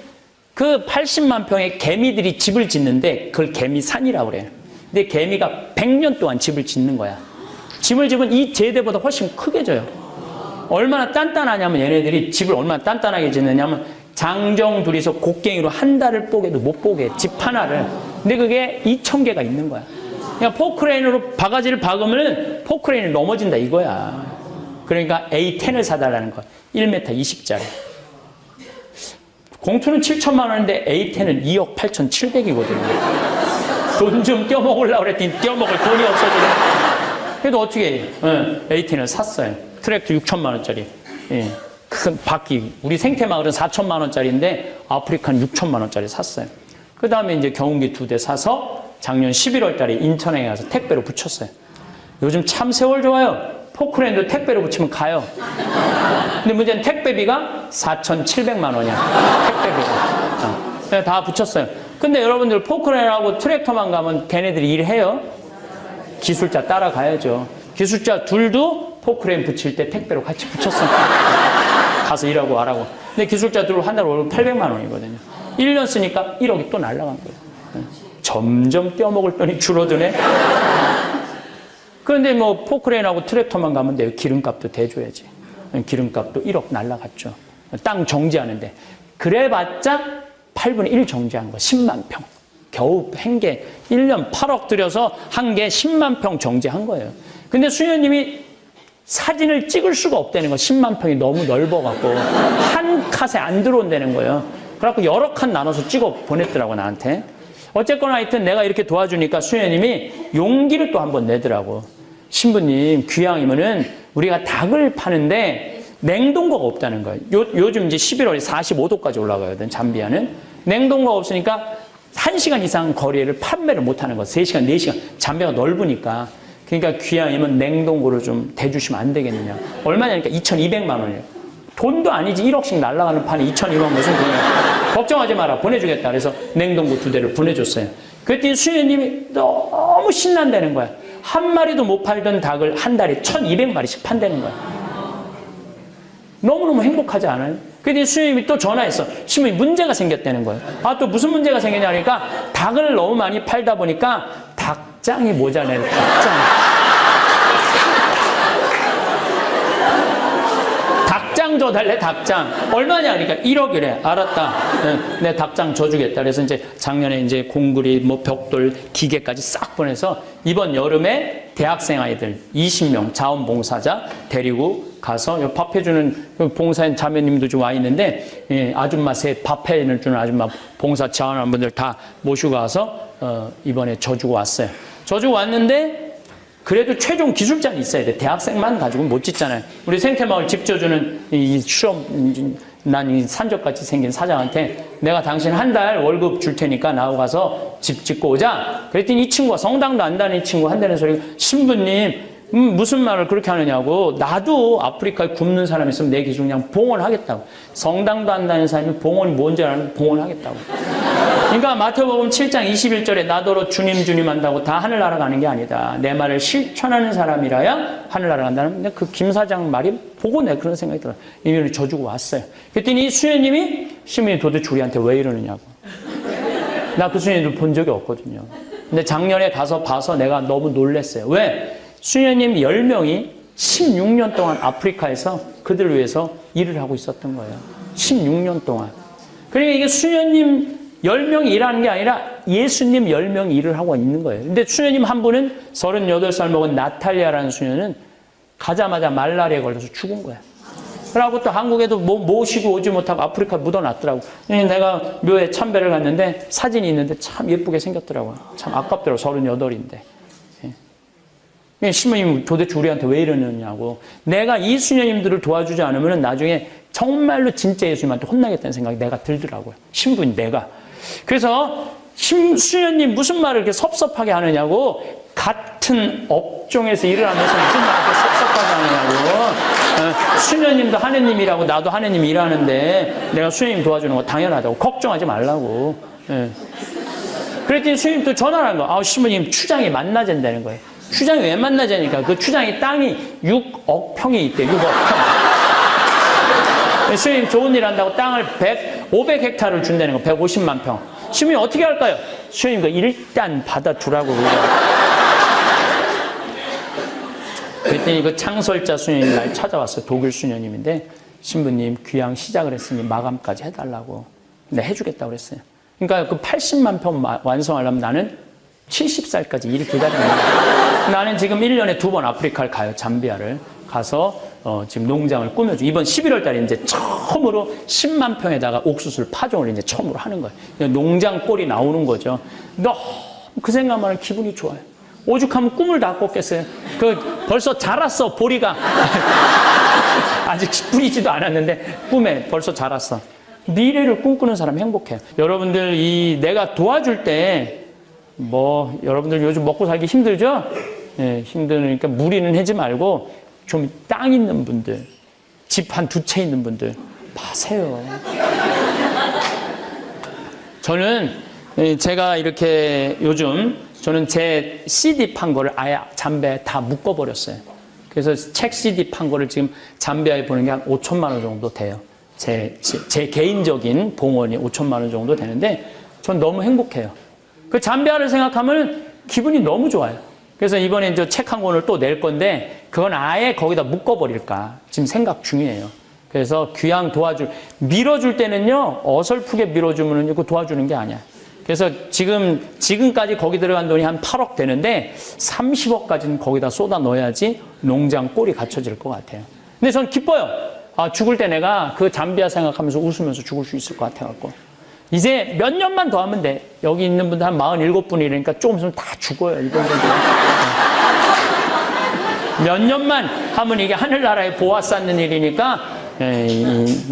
그 80만 평의 개미들이 집을 짓는데 그걸 개미산이라고 그래요. 근데 개미가 100년 동안 집을 짓는 거야. 집을 지면 이 제대보다 훨씬 크게 져요. 얼마나 단단하냐면 얘네들이 집을 얼마나 단단하게 짓느냐면 장정 둘이서 곡괭이로 한 달을 뽀개도 못 뽀개. 집 하나를. 근데 그게 2,000개가 있는 거야. 그냥 포크레인으로 바가지를 박으면 포크레인이 넘어진다 이거야. 그러니까 A10을 사달라는 거야. 1m 20짜리. 공투는 7,000만 원인데 A10은 2억 8,700이거든요. 돈 좀 떼어먹으려고 그랬더니 떼어먹을 돈이 없어지네. 그래도 어떻게 해요? A10을 샀어요. 트랙터 6,000만 원짜리. 예. 큰 바퀴. 우리 생태마을은 4,000만 원짜리인데 아프리카는 6,000만 원짜리 샀어요. 그 다음에 이제 경운기 2대 사서 작년 11월 달에 인천에 가서 택배로 붙였어요. 요즘 참 세월 좋아요. 포크레인도 택배로 붙이면 가요. 근데 문제는 택배비가 4,700만 원이야. 택배비가. 다 붙였어요. 근데 여러분들 포크레인하고 트랙터만 가면 걔네들이 일해요? 기술자 따라가야죠. 기술자 둘도 포크레인 붙일 때 택배로 같이 붙였어요. 가서 일하고 와라고. 근데 기술자 둘 한 달 월급 800만 원이거든요. 1년 쓰니까 1억이 또 날아간 거예요. 점점 떼어먹을 돈이 줄어드네. 그런데 뭐 포크레인하고 트랙터만 가면 돼요. 기름값도 대줘야지. 기름값도 1억 날라갔죠. 땅 정지하는데. 그래봤자 8분의 1 정지한 거 10만 평. 겨우 한 개 1년 8억 들여서 한 개 10만 평 정지한 거예요. 근데 수녀님이 사진을 찍을 수가 없다는 거. 10만 평이 너무 넓어갖고 한 컷에 안 들어온다는 거예요. 그래갖고 여러 칸 나눠서 찍어 보냈더라고, 나한테. 어쨌거나 하여튼 내가 이렇게 도와주니까 수녀님이 용기를 또 한번 내더라고. 신부님, 귀향이면은 우리가 닭을 파는데 냉동고가 없다는 거예요. 요즘 이제 11월에 45도까지 올라가거든, 잠비아는. 냉동고가 없으니까 1시간 이상 거리를 판매를 못 하는 거야. 3시간, 4시간. 잠비아가 넓으니까. 그러니까 귀향이면 냉동고를 좀 대주시면 안 되겠느냐. 얼마냐니까 2,200만 원이에요. 돈도 아니지 1억씩 날아가는 판에 2,200만 무슨 돈이야. 걱정하지 마라. 보내주겠다. 그래서 냉동고 2대를 보내줬어요. 그랬더니 수녀님이 너무 신난다는 거야. 한 마리도 못 팔던 닭을 한 달에 1,200마리씩 판다는 거야. 너무너무 행복하지 않아요? 그랬더니 수녀님이 또 전화했어. 신부님 문제가 생겼다는 거예요. 아, 또 무슨 문제가 생겼냐 하니까 닭을 너무 많이 팔다 보니까 닭장이 모자라요. 닭장. 닭장 줘달래, 닭장. 얼마냐? 그러니까 1억이래. 알았다. 내 닭장 줘주겠다. 그래서 이제 작년에 이제 공구리, 뭐 벽돌, 기계까지 싹 보내서 이번 여름에 대학생 아이들 20명 자원봉사자 데리고 가서 밥 해주는 봉사인 자매님도 좀 와 있는데, 예, 아줌마 셋 밥 해주는 아줌마 봉사 지원하는 분들 다 모시고 가서 이번에 줘주고 왔어요. 줘주고 왔는데 그래도 최종 기술자는 있어야 돼. 대학생만 가지고는 못 짓잖아요. 우리 생태마을 집 줘주는 이 실험, 난 이 산적같이 생긴 사장한테 내가 당신 한 달 월급 줄 테니까 나하고 가서 집 짓고 오자. 그랬더니 이 친구가 성당도 안 다니는 친구 한다는 소리가 신부님 무슨 말을 그렇게 하느냐고. 나도 아프리카에 굶는 사람 있으면 내 기준 그냥 봉헌하겠다고. 성당도 안 다니는 사람이 봉헌이 뭔지 아는 봉헌하겠다고. 그러니까 마태복음 7장 21절에 나더러 주님 주님 한다고 다 하늘나라 가는 게 아니다. 내 말을 실천하는 사람이라야 하늘나라 간다는. 근데 그 김 사장 말이 보고 내가 그런 생각이 들어요. 이면을 져주고 왔어요. 그랬더니 이 수녀님이 신부님 도대체 우리한테 왜 이러느냐고. 나 그 수녀님도 본 적이 없거든요. 근데 작년에 가서 봐서 내가 너무 놀랐어요. 왜? 수녀님 10명이 16년 동안 아프리카에서 그들을 위해서 일을 하고 있었던 거예요. 16년 동안. 그러니까 이게 수녀님 10명이 일하는 게 아니라 예수님 10명이 일을 하고 있는 거예요. 근데 수녀님 한 분은 38살 먹은 나탈리아라는 수녀는 가자마자 말라리아에 걸려서 죽은 거야. 그러고 또 한국에도 모시고 오지 못하고 아프리카 묻어놨더라고. 내가 묘에 참배를 갔는데 사진이 있는데 참 예쁘게 생겼더라고요. 참 아깝더라고. 38인데. 신부님 도대체 우리한테 왜 이러느냐고. 내가 이 수녀님들을 도와주지 않으면 나중에 정말로 진짜 예수님한테 혼나겠다는 생각이 내가 들더라고요. 신부인 내가. 그래서 수녀님 무슨 말을 이렇게 섭섭하게 하느냐고. 같은 업종에서 일을 하면서 무슨 말을 이렇게 섭섭하게 하느냐고. 수녀님도 하느님이라고 나도 하느님 일하는데 내가 수녀님 도와주는 거 당연하다고. 걱정하지 말라고. 그랬더니 수녀님 또 전화를 한 거야. 신부님 추장이 만나잔다는 거예요. 추장이 왜 만나자니까 그 추장이 땅이 6억 평이 있대. 6억 평. 수님 좋은 일 한다고 땅을 500헥타르를 준다는 거. 150만 평. 수님 어떻게 할까요? 수님 그 일단 받아주라고. 그랬더니 그 창설자 수녀님이 날 찾아왔어요. 독일 수녀님인데 신부님 귀향 시작을 했으니 마감까지 해달라고. 근데 해주겠다고 그랬어요. 그러니까 그 80만 평 완성하려면 나는 70살까지 일 기다리는 거예요. 나는 지금 1년에 2번 아프리카를 가요. 잠비아를 가서 지금 농장을 꾸며줘. 이번 11월 달에 이제 처음으로 10만 평에다가 옥수수를 파종을 이제 처음으로 하는 거예요. 농장 꼴이 나오는 거죠. 너무 그 생각만 하면 기분이 좋아요. 오죽하면 꿈을 다 꿨겠어요. 벌써 자랐어, 보리가. 아직 뿌리지도 않았는데 꿈에 벌써 자랐어. 미래를 꿈꾸는 사람 행복해요. 여러분들 내가 도와줄 때 여러분들 요즘 먹고 살기 힘들죠? 예, 힘드니까 무리는 하지 말고 좀 땅 있는 분들, 집 한 2채 있는 분들 파세요. 저는 제가 이렇게 요즘 저는 제 CD 판 거를 아예 잠배에 다 묶어버렸어요. 그래서 책 CD 판 거를 지금 잠배에 보는 게 한 5천만 원 정도 돼요. 제 개인적인 봉헌이 5천만 원 정도 되는데 전 너무 행복해요. 그 잠비아를 생각하면 기분이 너무 좋아요. 그래서 이번에 이제 책 한 권을 또 낼 건데 그건 아예 거기다 묶어버릴까 지금 생각 중이에요. 그래서 귀향 밀어줄 때는요 어설프게 밀어주면 그 도와주는 게 아니야. 그래서 지금까지 거기 들어간 돈이 한 8억 되는데 30억까지는 거기다 쏟아 넣어야지 농장 꼴이 갖춰질 것 같아요. 근데 전 기뻐요. 죽을 때 내가 그 잠비아 생각하면서 웃으면서 죽을 수 있을 것 같아갖고. 이제 몇 년만 더 하면 돼. 여기 있는 분들 한 47분이니까 조금 있으면 다 죽어요. 이번 정도. 몇 년만 하면 이게 하늘나라에 보아 쌓는 일이니까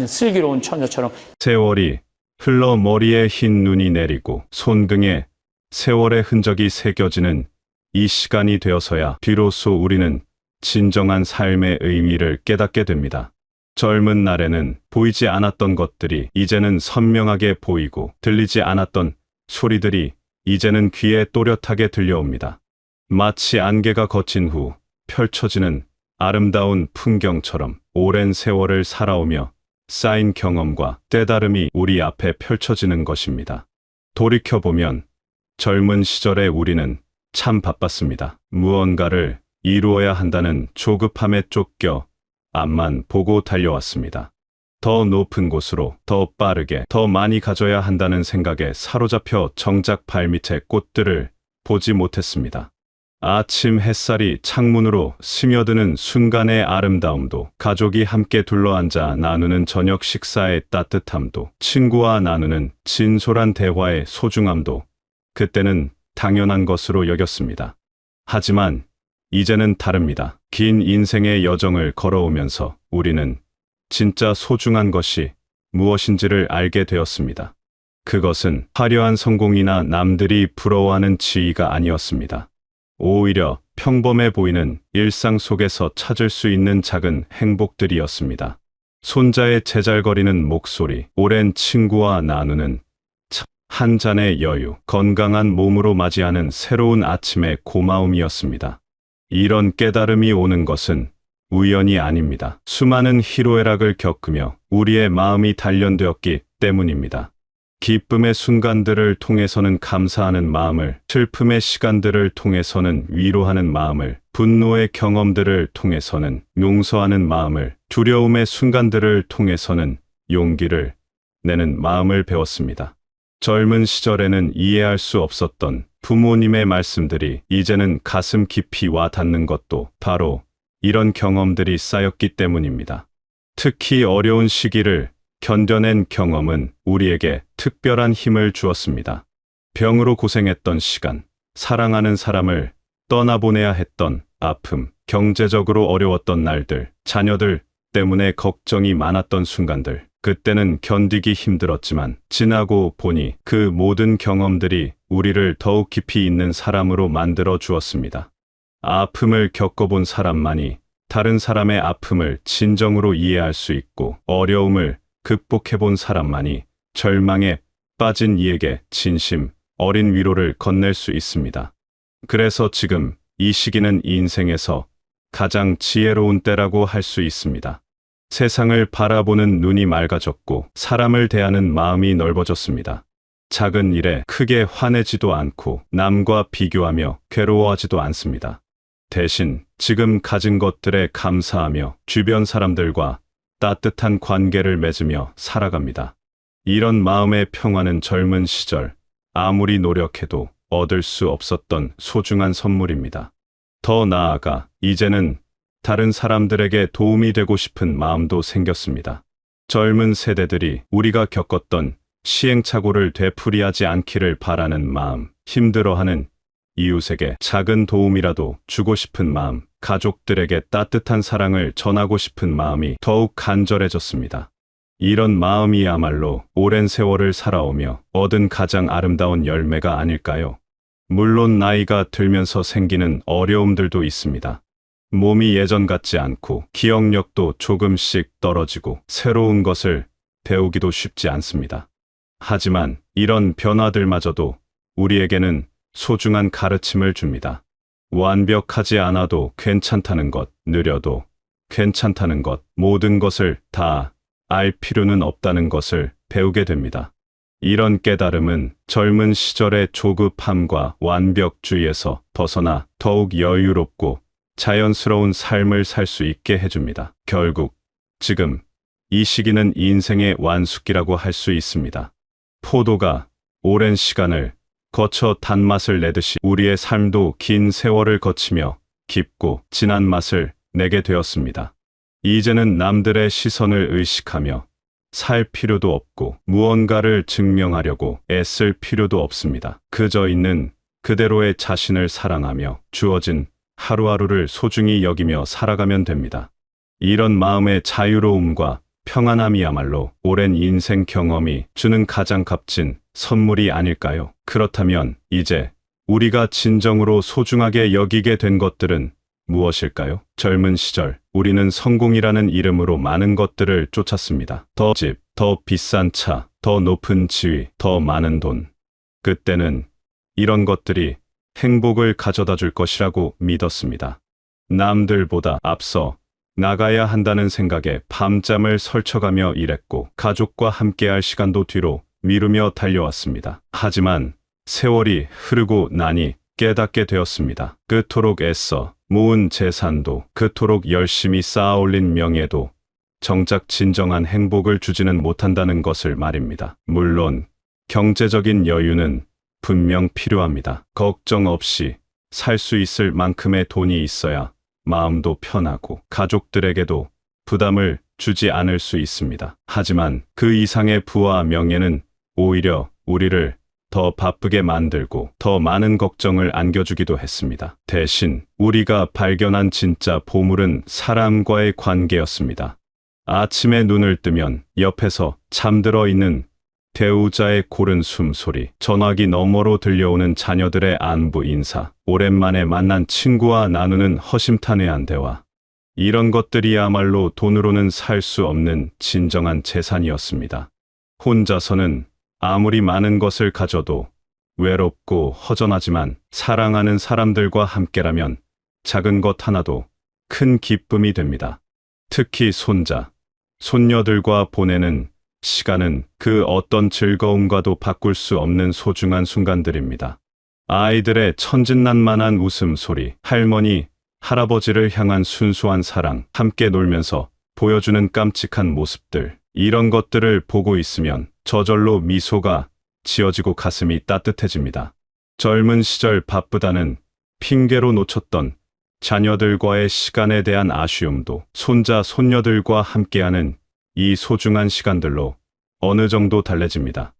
슬기로운 처녀처럼. 세월이 흘러 머리에 흰 눈이 내리고 손등에 세월의 흔적이 새겨지는 이 시간이 되어서야 비로소 우리는 진정한 삶의 의미를 깨닫게 됩니다. 젊은 날에는 보이지 않았던 것들이 이제는 선명하게 보이고 들리지 않았던 소리들이 이제는 귀에 또렷하게 들려옵니다. 마치 안개가 걷힌 후 펼쳐지는 아름다운 풍경처럼 오랜 세월을 살아오며 쌓인 경험과 때다름이 우리 앞에 펼쳐지는 것입니다. 돌이켜보면 젊은 시절의 우리는 참 바빴습니다. 무언가를 이루어야 한다는 조급함에 쫓겨 앞만 보고 달려왔습니다. 더 높은 곳으로, 더 빠르게, 더 많이 가져야 한다는 생각에 사로잡혀 정작 발밑의 꽃들을 보지 못했습니다. 아침 햇살이 창문으로 스며드는 순간의 아름다움도, 가족이 함께 둘러앉아 나누는 저녁 식사의 따뜻함도, 친구와 나누는 진솔한 대화의 소중함도 그때는 당연한 것으로 여겼습니다. 하지만 이제는 다릅니다. 긴 인생의 여정을 걸어오면서 우리는 진짜 소중한 것이 무엇인지를 알게 되었습니다. 그것은 화려한 성공이나 남들이 부러워하는 지위가 아니었습니다. 오히려 평범해 보이는 일상 속에서 찾을 수 있는 작은 행복들이었습니다. 손자의 제잘거리는 목소리, 오랜 친구와 나누는 한 잔의 여유, 건강한 몸으로 맞이하는 새로운 아침의 고마움이었습니다. 이런 깨달음이 오는 것은 우연이 아닙니다. 수많은 희로애락을 겪으며 우리의 마음이 단련되었기 때문입니다. 기쁨의 순간들을 통해서는 감사하는 마음을, 슬픔의 시간들을 통해서는 위로하는 마음을, 분노의 경험들을 통해서는 용서하는 마음을, 두려움의 순간들을 통해서는 용기를 내는 마음을 배웠습니다. 젊은 시절에는 이해할 수 없었던 부모님의 말씀들이 이제는 가슴 깊이 와 닿는 것도 바로 이런 경험들이 쌓였기 때문입니다. 특히 어려운 시기를 견뎌낸 경험은 우리에게 특별한 힘을 주었습니다. 병으로 고생했던 시간, 사랑하는 사람을 떠나보내야 했던 아픔, 경제적으로 어려웠던 날들, 자녀들 때문에 걱정이 많았던 순간들, 그때는 견디기 힘들었지만 지나고 보니 그 모든 경험들이 우리를 더욱 깊이 있는 사람으로 만들어 주었습니다. 아픔을 겪어본 사람만이 다른 사람의 아픔을 진정으로 이해할 수 있고, 어려움을 극복해본 사람만이 절망에 빠진 이에게 진심 어린 위로를 건넬 수 있습니다. 그래서 지금 이 시기는 인생에서 가장 지혜로운 때라고 할 수 있습니다. 세상을 바라보는 눈이 맑아졌고 사람을 대하는 마음이 넓어졌습니다. 작은 일에 크게 화내지도 않고 남과 비교하며 괴로워하지도 않습니다. 대신 지금 가진 것들에 감사하며 주변 사람들과 따뜻한 관계를 맺으며 살아갑니다. 이런 마음의 평화는 젊은 시절 아무리 노력해도 얻을 수 없었던 소중한 선물입니다. 더 나아가 이제는 다른 사람들에게 도움이 되고 싶은 마음도 생겼습니다. 젊은 세대들이 우리가 겪었던 시행착오를 되풀이하지 않기를 바라는 마음, 힘들어하는 이웃에게 작은 도움이라도 주고 싶은 마음, 가족들에게 따뜻한 사랑을 전하고 싶은 마음이 더욱 간절해졌습니다. 이런 마음이야말로 오랜 세월을 살아오며 얻은 가장 아름다운 열매가 아닐까요? 물론 나이가 들면서 생기는 어려움들도 있습니다. 몸이 예전 같지 않고 기억력도 조금씩 떨어지고 새로운 것을 배우기도 쉽지 않습니다. 하지만 이런 변화들마저도 우리에게는 소중한 가르침을 줍니다. 완벽하지 않아도 괜찮다는 것, 느려도 괜찮다는 것, 모든 것을 다 알 필요는 없다는 것을 배우게 됩니다. 이런 깨달음은 젊은 시절의 조급함과 완벽주의에서 벗어나 더욱 여유롭고 자연스러운 삶을 살 수 있게 해줍니다. 결국 지금 이 시기는 인생의 완숙기라고 할 수 있습니다. 포도가 오랜 시간을 거쳐 단맛을 내듯이 우리의 삶도 긴 세월을 거치며 깊고 진한 맛을 내게 되었습니다. 이제는 남들의 시선을 의식하며 살 필요도 없고 무언가를 증명하려고 애쓸 필요도 없습니다. 그저 있는 그대로의 자신을 사랑하며 주어진 하루하루를 소중히 여기며 살아가면 됩니다. 이런 마음의 자유로움과 평안함이야말로 오랜 인생 경험이 주는 가장 값진 선물이 아닐까요? 그렇다면 이제 우리가 진정으로 소중하게 여기게 된 것들은 무엇일까요? 젊은 시절 우리는 성공이라는 이름으로 많은 것들을 쫓았습니다. 더 집, 더 비싼 차, 더 높은 지위, 더 많은 돈. 그때는 이런 것들이 행복을 가져다 줄 것이라고 믿었습니다. 남들보다 앞서 나가야 한다는 생각에 밤잠을 설쳐가며 일했고 가족과 함께할 시간도 뒤로 미루며 달려왔습니다. 하지만 세월이 흐르고 나니 깨닫게 되었습니다. 그토록 애써 모은 재산도, 그토록 열심히 쌓아올린 명예도 정작 진정한 행복을 주지는 못한다는 것을 말입니다. 물론 경제적인 여유는 분명 필요합니다. 걱정 없이 살 수 있을 만큼의 돈이 있어야 마음도 편하고 가족들에게도 부담을 주지 않을 수 있습니다. 하지만 그 이상의 부와 명예는 오히려 우리를 더 바쁘게 만들고 더 많은 걱정을 안겨주기도 했습니다. 대신 우리가 발견한 진짜 보물은 사람과의 관계였습니다. 아침에 눈을 뜨면 옆에서 잠들어 있는 배우자의 고른 숨소리, 전화기 너머로 들려오는 자녀들의 안부 인사, 오랜만에 만난 친구와 나누는 허심탄회한 대화. 이런 것들이야말로 돈으로는 살 수 없는 진정한 재산이었습니다. 혼자서는 아무리 많은 것을 가져도 외롭고 허전하지만 사랑하는 사람들과 함께라면 작은 것 하나도 큰 기쁨이 됩니다. 특히 손자, 손녀들과 보내는 시간은 그 어떤 즐거움과도 바꿀 수 없는 소중한 순간들입니다. 아이들의 천진난만한 웃음소리, 할머니, 할아버지를 향한 순수한 사랑, 함께 놀면서 보여주는 깜찍한 모습들, 이런 것들을 보고 있으면 저절로 미소가 지어지고 가슴이 따뜻해집니다. 젊은 시절 바쁘다는 핑계로 놓쳤던 자녀들과의 시간에 대한 아쉬움도 손자, 손녀들과 함께하는 이 소중한 시간들로 어느 정도 달래집니다.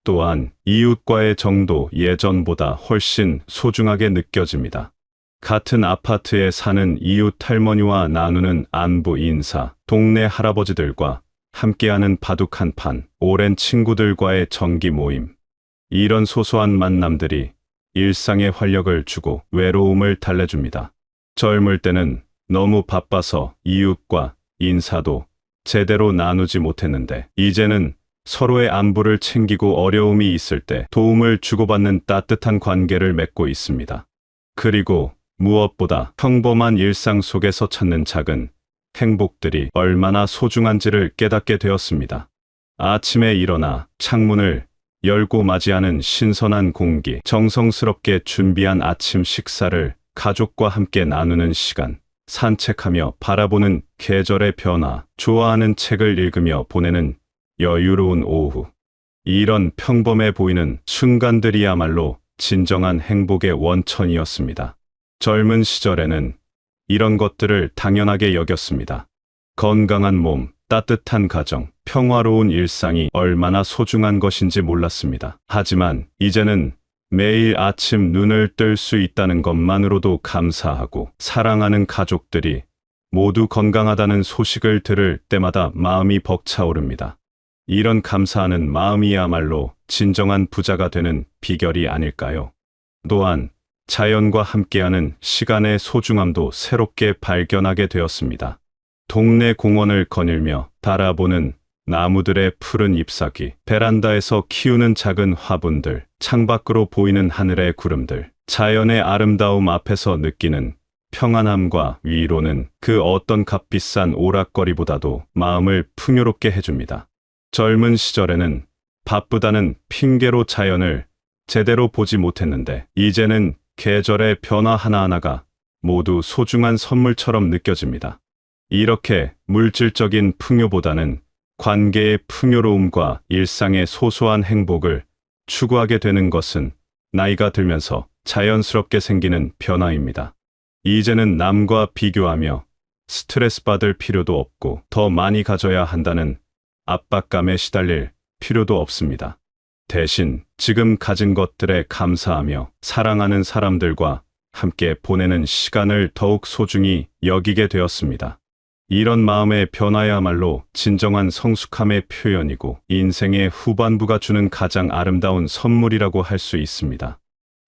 또한 이웃과의 정도 예전보다 훨씬 소중하게 느껴집니다. 같은 아파트에 사는 이웃 할머니와 나누는 안부 인사, 동네 할아버지들과 함께하는 바둑 한 판, 오랜 친구들과의 정기 모임. 이런 소소한 만남들이 일상에 활력을 주고 외로움을 달래줍니다. 젊을 때는 너무 바빠서 이웃과 인사도 제대로 나누지 못했는데 이제는 서로의 안부를 챙기고 어려움이 있을 때 도움을 주고받는 따뜻한 관계를 맺고 있습니다. 그리고 무엇보다 평범한 일상 속에서 찾는 작은 행복들이 얼마나 소중한지를 깨닫게 되었습니다. 아침에 일어나 창문을 열고 맞이하는 신선한 공기, 정성스럽게 준비한 아침 식사를 가족과 함께 나누는 시간, 산책하며 바라보는 계절의 변화, 좋아하는 책을 읽으며 보내는 여유로운 오후. 이런 평범해 보이는 순간들이야말로 진정한 행복의 원천이었습니다. 젊은 시절에는 이런 것들을 당연하게 여겼습니다. 건강한 몸, 따뜻한 가정, 평화로운 일상이 얼마나 소중한 것인지 몰랐습니다. 하지만 이제는 매일 아침 눈을 뜰 수 있다는 것만으로도 감사하고 사랑하는 가족들이 모두 건강하다는 소식을 들을 때마다 마음이 벅차오릅니다. 이런 감사하는 마음이야말로 진정한 부자가 되는 비결이 아닐까요? 또한 자연과 함께하는 시간의 소중함도 새롭게 발견하게 되었습니다. 동네 공원을 거닐며 바라보는 나무들의 푸른 잎사귀, 베란다에서 키우는 작은 화분들, 창밖으로 보이는 하늘의 구름들, 자연의 아름다움 앞에서 느끼는 평안함과 위로는 그 어떤 값비싼 오락거리보다도 마음을 풍요롭게 해줍니다. 젊은 시절에는 바쁘다는 핑계로 자연을 제대로 보지 못했는데 이제는 계절의 변화 하나하나가 모두 소중한 선물처럼 느껴집니다. 이렇게 물질적인 풍요보다는 관계의 풍요로움과 일상의 소소한 행복을 추구하게 되는 것은 나이가 들면서 자연스럽게 생기는 변화입니다. 이제는 남과 비교하며 스트레스 받을 필요도 없고 더 많이 가져야 한다는 압박감에 시달릴 필요도 없습니다. 대신 지금 가진 것들에 감사하며 사랑하는 사람들과 함께 보내는 시간을 더욱 소중히 여기게 되었습니다. 이런 마음의 변화야말로 진정한 성숙함의 표현이고 인생의 후반부가 주는 가장 아름다운 선물이라고 할 수 있습니다.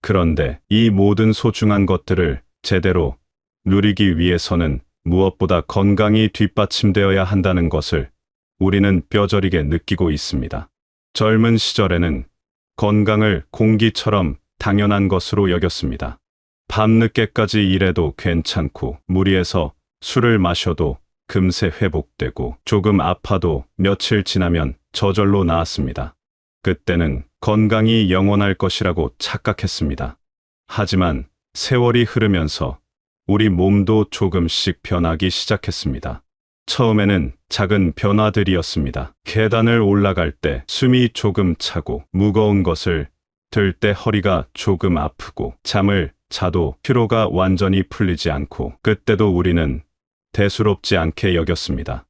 그런데 이 모든 소중한 것들을 제대로 누리기 위해서는 무엇보다 건강이 뒷받침되어야 한다는 것을 우리는 뼈저리게 느끼고 있습니다. 젊은 시절에는 건강을 공기처럼 당연한 것으로 여겼습니다. 밤늦게까지 일해도 괜찮고 무리해서 술을 마셔도 금세 회복되고 조금 아파도 며칠 지나면 저절로 나았습니다. 그때는 건강이 영원할 것이라고 착각했습니다. 하지만 세월이 흐르면서 우리 몸도 조금씩 변하기 시작했습니다. 처음에는 작은 변화들이었습니다. 계단을 올라갈 때 숨이 조금 차고 무거운 것을 들 때 허리가 조금 아프고 잠을 자도 피로가 완전히 풀리지 않고 그때도 우리는 대수롭지 않게 여겼습니다.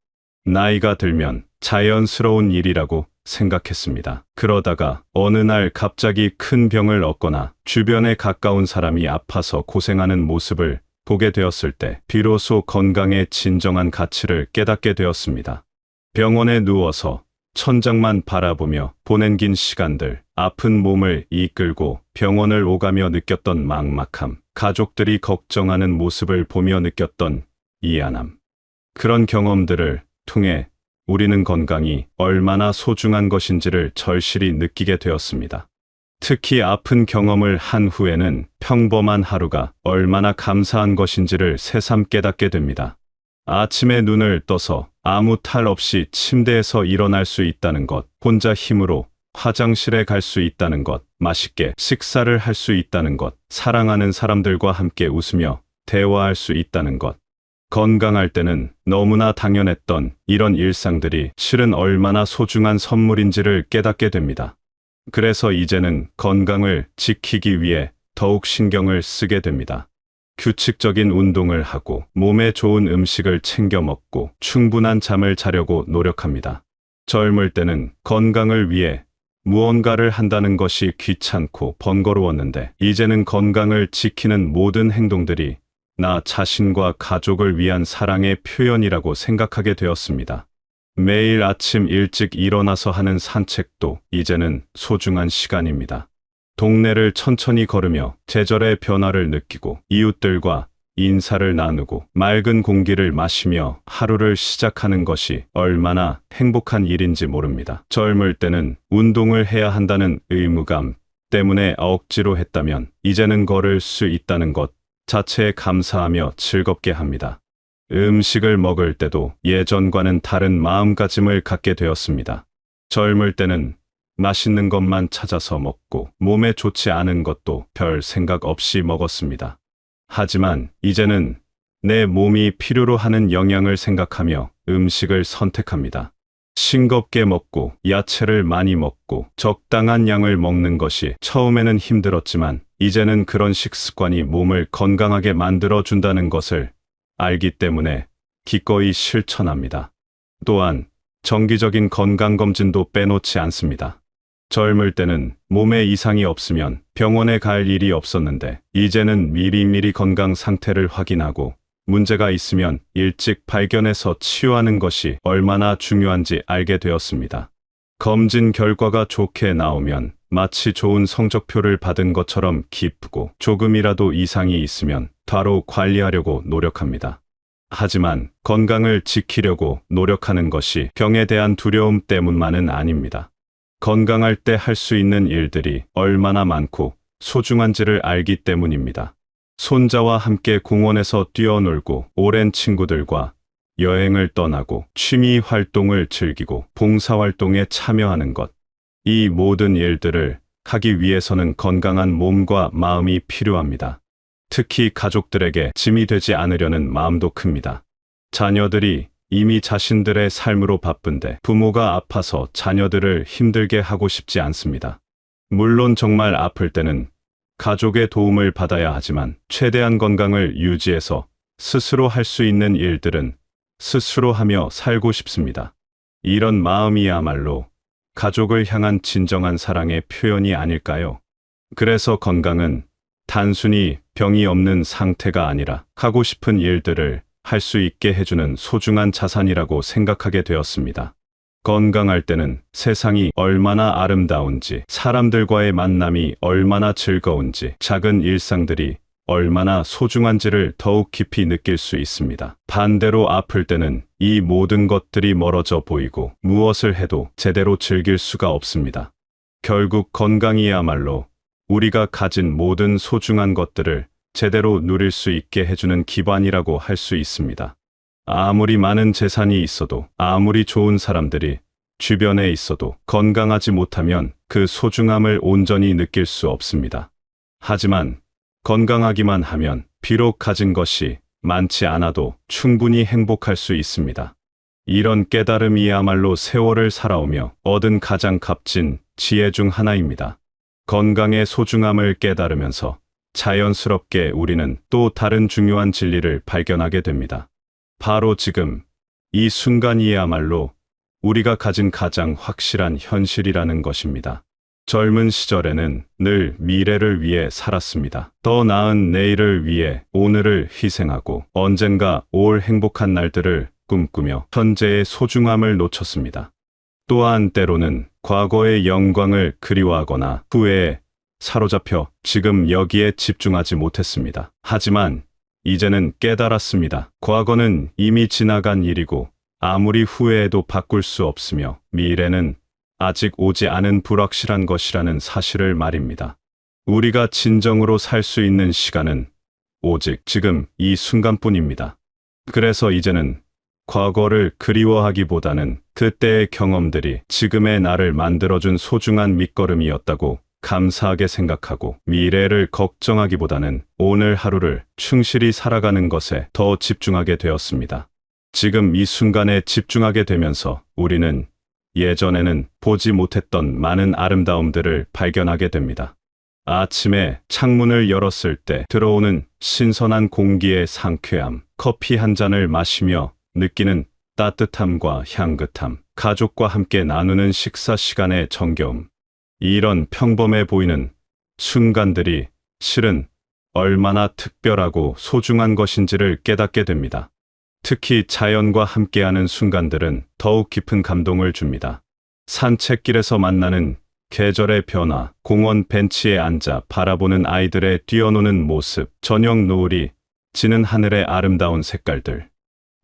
나이가 들면 자연스러운 일이라고 생각했습니다. 그러다가 어느 날 갑자기 큰 병을 얻거나 주변에 가까운 사람이 아파서 고생하는 모습을 보게 되었을 때 비로소 건강의 진정한 가치를 깨닫게 되었습니다. 병원에 누워서 천장만 바라보며 보낸 긴 시간들, 아픈 몸을 이끌고 병원을 오가며 느꼈던 막막함, 가족들이 걱정하는 모습을 보며 느꼈던 이안함. 그런 경험들을 통해 우리는 건강이 얼마나 소중한 것인지를 절실히 느끼게 되었습니다. 특히 아픈 경험을 한 후에는 평범한 하루가 얼마나 감사한 것인지를 새삼 깨닫게 됩니다. 아침에 눈을 떠서 아무 탈 없이 침대에서 일어날 수 있다는 것, 혼자 힘으로 화장실에 갈 수 있다는 것, 맛있게 식사를 할 수 있다는 것, 사랑하는 사람들과 함께 웃으며 대화할 수 있다는 것. 건강할 때는 너무나 당연했던 이런 일상들이 실은 얼마나 소중한 선물인지를 깨닫게 됩니다. 그래서 이제는 건강을 지키기 위해 더욱 신경을 쓰게 됩니다. 규칙적인 운동을 하고 몸에 좋은 음식을 챙겨 먹고 충분한 잠을 자려고 노력합니다. 젊을 때는 건강을 위해 무언가를 한다는 것이 귀찮고 번거로웠는데 이제는 건강을 지키는 모든 행동들이 나 자신과 가족을 위한 사랑의 표현이라고 생각하게 되었습니다. 매일 아침 일찍 일어나서 하는 산책도 이제는 소중한 시간입니다. 동네를 천천히 걸으며 계절의 변화를 느끼고 이웃들과 인사를 나누고 맑은 공기를 마시며 하루를 시작하는 것이 얼마나 행복한 일인지 모릅니다. 젊을 때는 운동을 해야 한다는 의무감 때문에 억지로 했다면 이제는 걸을 수 있다는 것 자체에 감사하며 즐겁게 합니다. 음식을 먹을 때도 예전과는 다른 마음가짐을 갖게 되었습니다. 젊을 때는 맛있는 것만 찾아서 먹고 몸에 좋지 않은 것도 별 생각 없이 먹었습니다. 하지만 이제는 내 몸이 필요로 하는 영양을 생각하며 음식을 선택합니다. 싱겁게 먹고 야채를 많이 먹고 적당한 양을 먹는 것이 처음에는 힘들었지만 이제는 그런 식습관이 몸을 건강하게 만들어준다는 것을 알기 때문에 기꺼이 실천합니다. 또한 정기적인 건강검진도 빼놓지 않습니다. 젊을 때는 몸에 이상이 없으면 병원에 갈 일이 없었는데 이제는 미리미리 건강 상태를 확인하고 문제가 있으면 일찍 발견해서 치유하는 것이 얼마나 중요한지 알게 되었습니다. 검진 결과가 좋게 나오면 마치 좋은 성적표를 받은 것처럼 기쁘고 조금이라도 이상이 있으면 바로 관리하려고 노력합니다. 하지만 건강을 지키려고 노력하는 것이 병에 대한 두려움 때문만은 아닙니다. 건강할 때 할 수 있는 일들이 얼마나 많고 소중한지를 알기 때문입니다. 손자와 함께 공원에서 뛰어놀고 오랜 친구들과 여행을 떠나고 취미 활동을 즐기고 봉사활동에 참여하는 것. 이 모든 일들을 하기 위해서는 건강한 몸과 마음이 필요합니다. 특히 가족들에게 짐이 되지 않으려는 마음도 큽니다. 자녀들이 이미 자신들의 삶으로 바쁜데 부모가 아파서 자녀들을 힘들게 하고 싶지 않습니다. 물론 정말 아플 때는 가족의 도움을 받아야 하지만 최대한 건강을 유지해서 스스로 할 수 있는 일들은 스스로 하며 살고 싶습니다. 이런 마음이야말로 가족을 향한 진정한 사랑의 표현이 아닐까요? 그래서 건강은 단순히 병이 없는 상태가 아니라 하고 싶은 일들을 할 수 있게 해주는 소중한 자산이라고 생각하게 되었습니다. 건강할 때는 세상이 얼마나 아름다운지, 사람들과의 만남이 얼마나 즐거운지, 작은 일상들이 얼마나 소중한지를 더욱 깊이 느낄 수 있습니다. 반대로 아플 때는 이 모든 것들이 멀어져 보이고 무엇을 해도 제대로 즐길 수가 없습니다. 결국 건강이야말로 우리가 가진 모든 소중한 것들을 제대로 누릴 수 있게 해주는 기반이라고 할 수 있습니다. 아무리 많은 재산이 있어도, 아무리 좋은 사람들이 주변에 있어도 건강하지 못하면 그 소중함을 온전히 느낄 수 없습니다. 하지만 건강하기만 하면 비록 가진 것이 많지 않아도 충분히 행복할 수 있습니다. 이런 깨달음이야말로 세월을 살아오며 얻은 가장 값진 지혜 중 하나입니다. 건강의 소중함을 깨달으면서 자연스럽게 우리는 또 다른 중요한 진리를 발견하게 됩니다. 바로 지금 이 순간이야말로 우리가 가진 가장 확실한 현실이라는 것입니다. 젊은 시절에는 늘 미래를 위해 살았습니다. 더 나은 내일을 위해 오늘을 희생하고 언젠가 올 행복한 날들을 꿈꾸며 현재의 소중함을 놓쳤습니다. 또한 때로는 과거의 영광을 그리워하거나 후회에 사로잡혀 지금 여기에 집중하지 못했습니다. 하지만 이제는 깨달았습니다. 과거는 이미 지나간 일이고 아무리 후회해도 바꿀 수 없으며 미래는 아직 오지 않은 불확실한 것이라는 사실을 말입니다. 우리가 진정으로 살 수 있는 시간은 오직 지금 이 순간뿐입니다. 그래서 이제는 과거를 그리워하기보다는 그때의 경험들이 지금의 나를 만들어준 소중한 밑거름이었다고 감사하게 생각하고 미래를 걱정하기보다는 오늘 하루를 충실히 살아가는 것에 더 집중하게 되었습니다. 지금 이 순간에 집중하게 되면서 우리는 예전에는 보지 못했던 많은 아름다움들을 발견하게 됩니다. 아침에 창문을 열었을 때 들어오는 신선한 공기의 상쾌함, 커피 한 잔을 마시며 느끼는 따뜻함과 향긋함, 가족과 함께 나누는 식사 시간의 정겨움. 이런 평범해 보이는 순간들이 실은 얼마나 특별하고 소중한 것인지를 깨닫게 됩니다. 특히 자연과 함께하는 순간들은 더욱 깊은 감동을 줍니다. 산책길에서 만나는 계절의 변화, 공원 벤치에 앉아 바라보는 아이들의 뛰어노는 모습, 저녁 노을이 지는 하늘의 아름다운 색깔들.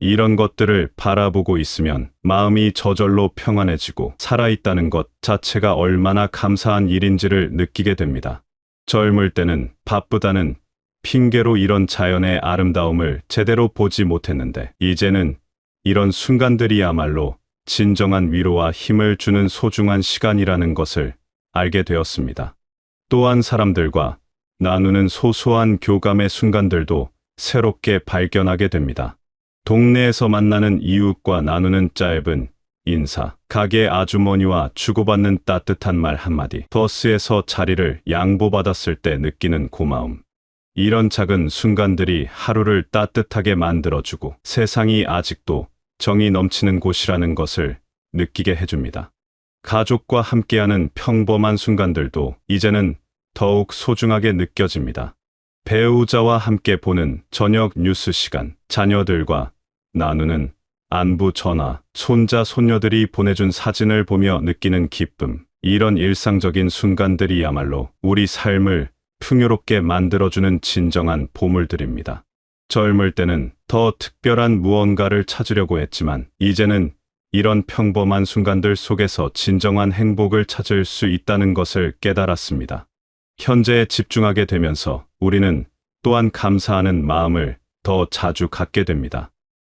이런 것들을 바라보고 있으면 마음이 저절로 평안해지고 살아있다는 것 자체가 얼마나 감사한 일인지를 느끼게 됩니다. 젊을 때는 바쁘다는 핑계로 이런 자연의 아름다움을 제대로 보지 못했는데 이제는 이런 순간들이야말로 진정한 위로와 힘을 주는 소중한 시간이라는 것을 알게 되었습니다. 또한 사람들과 나누는 소소한 교감의 순간들도 새롭게 발견하게 됩니다. 동네에서 만나는 이웃과 나누는 짧은 인사, 가게 아주머니와 주고받는 따뜻한 말 한마디, 버스에서 자리를 양보받았을 때 느끼는 고마움. 이런 작은 순간들이 하루를 따뜻하게 만들어주고 세상이 아직도 정이 넘치는 곳이라는 것을 느끼게 해줍니다. 가족과 함께하는 평범한 순간들도 이제는 더욱 소중하게 느껴집니다. 배우자와 함께 보는 저녁 뉴스 시간, 자녀들과 나누는 안부 전화, 손자, 손녀들이 보내준 사진을 보며 느끼는 기쁨. 이런 일상적인 순간들이야말로 우리 삶을 풍요롭게 만들어주는 진정한 보물들입니다. 젊을 때는 더 특별한 무언가를 찾으려고 했지만 이제는 이런 평범한 순간들 속에서 진정한 행복을 찾을 수 있다는 것을 깨달았습니다. 현재에 집중하게 되면서 우리는 또한 감사하는 마음을 더 자주 갖게 됩니다.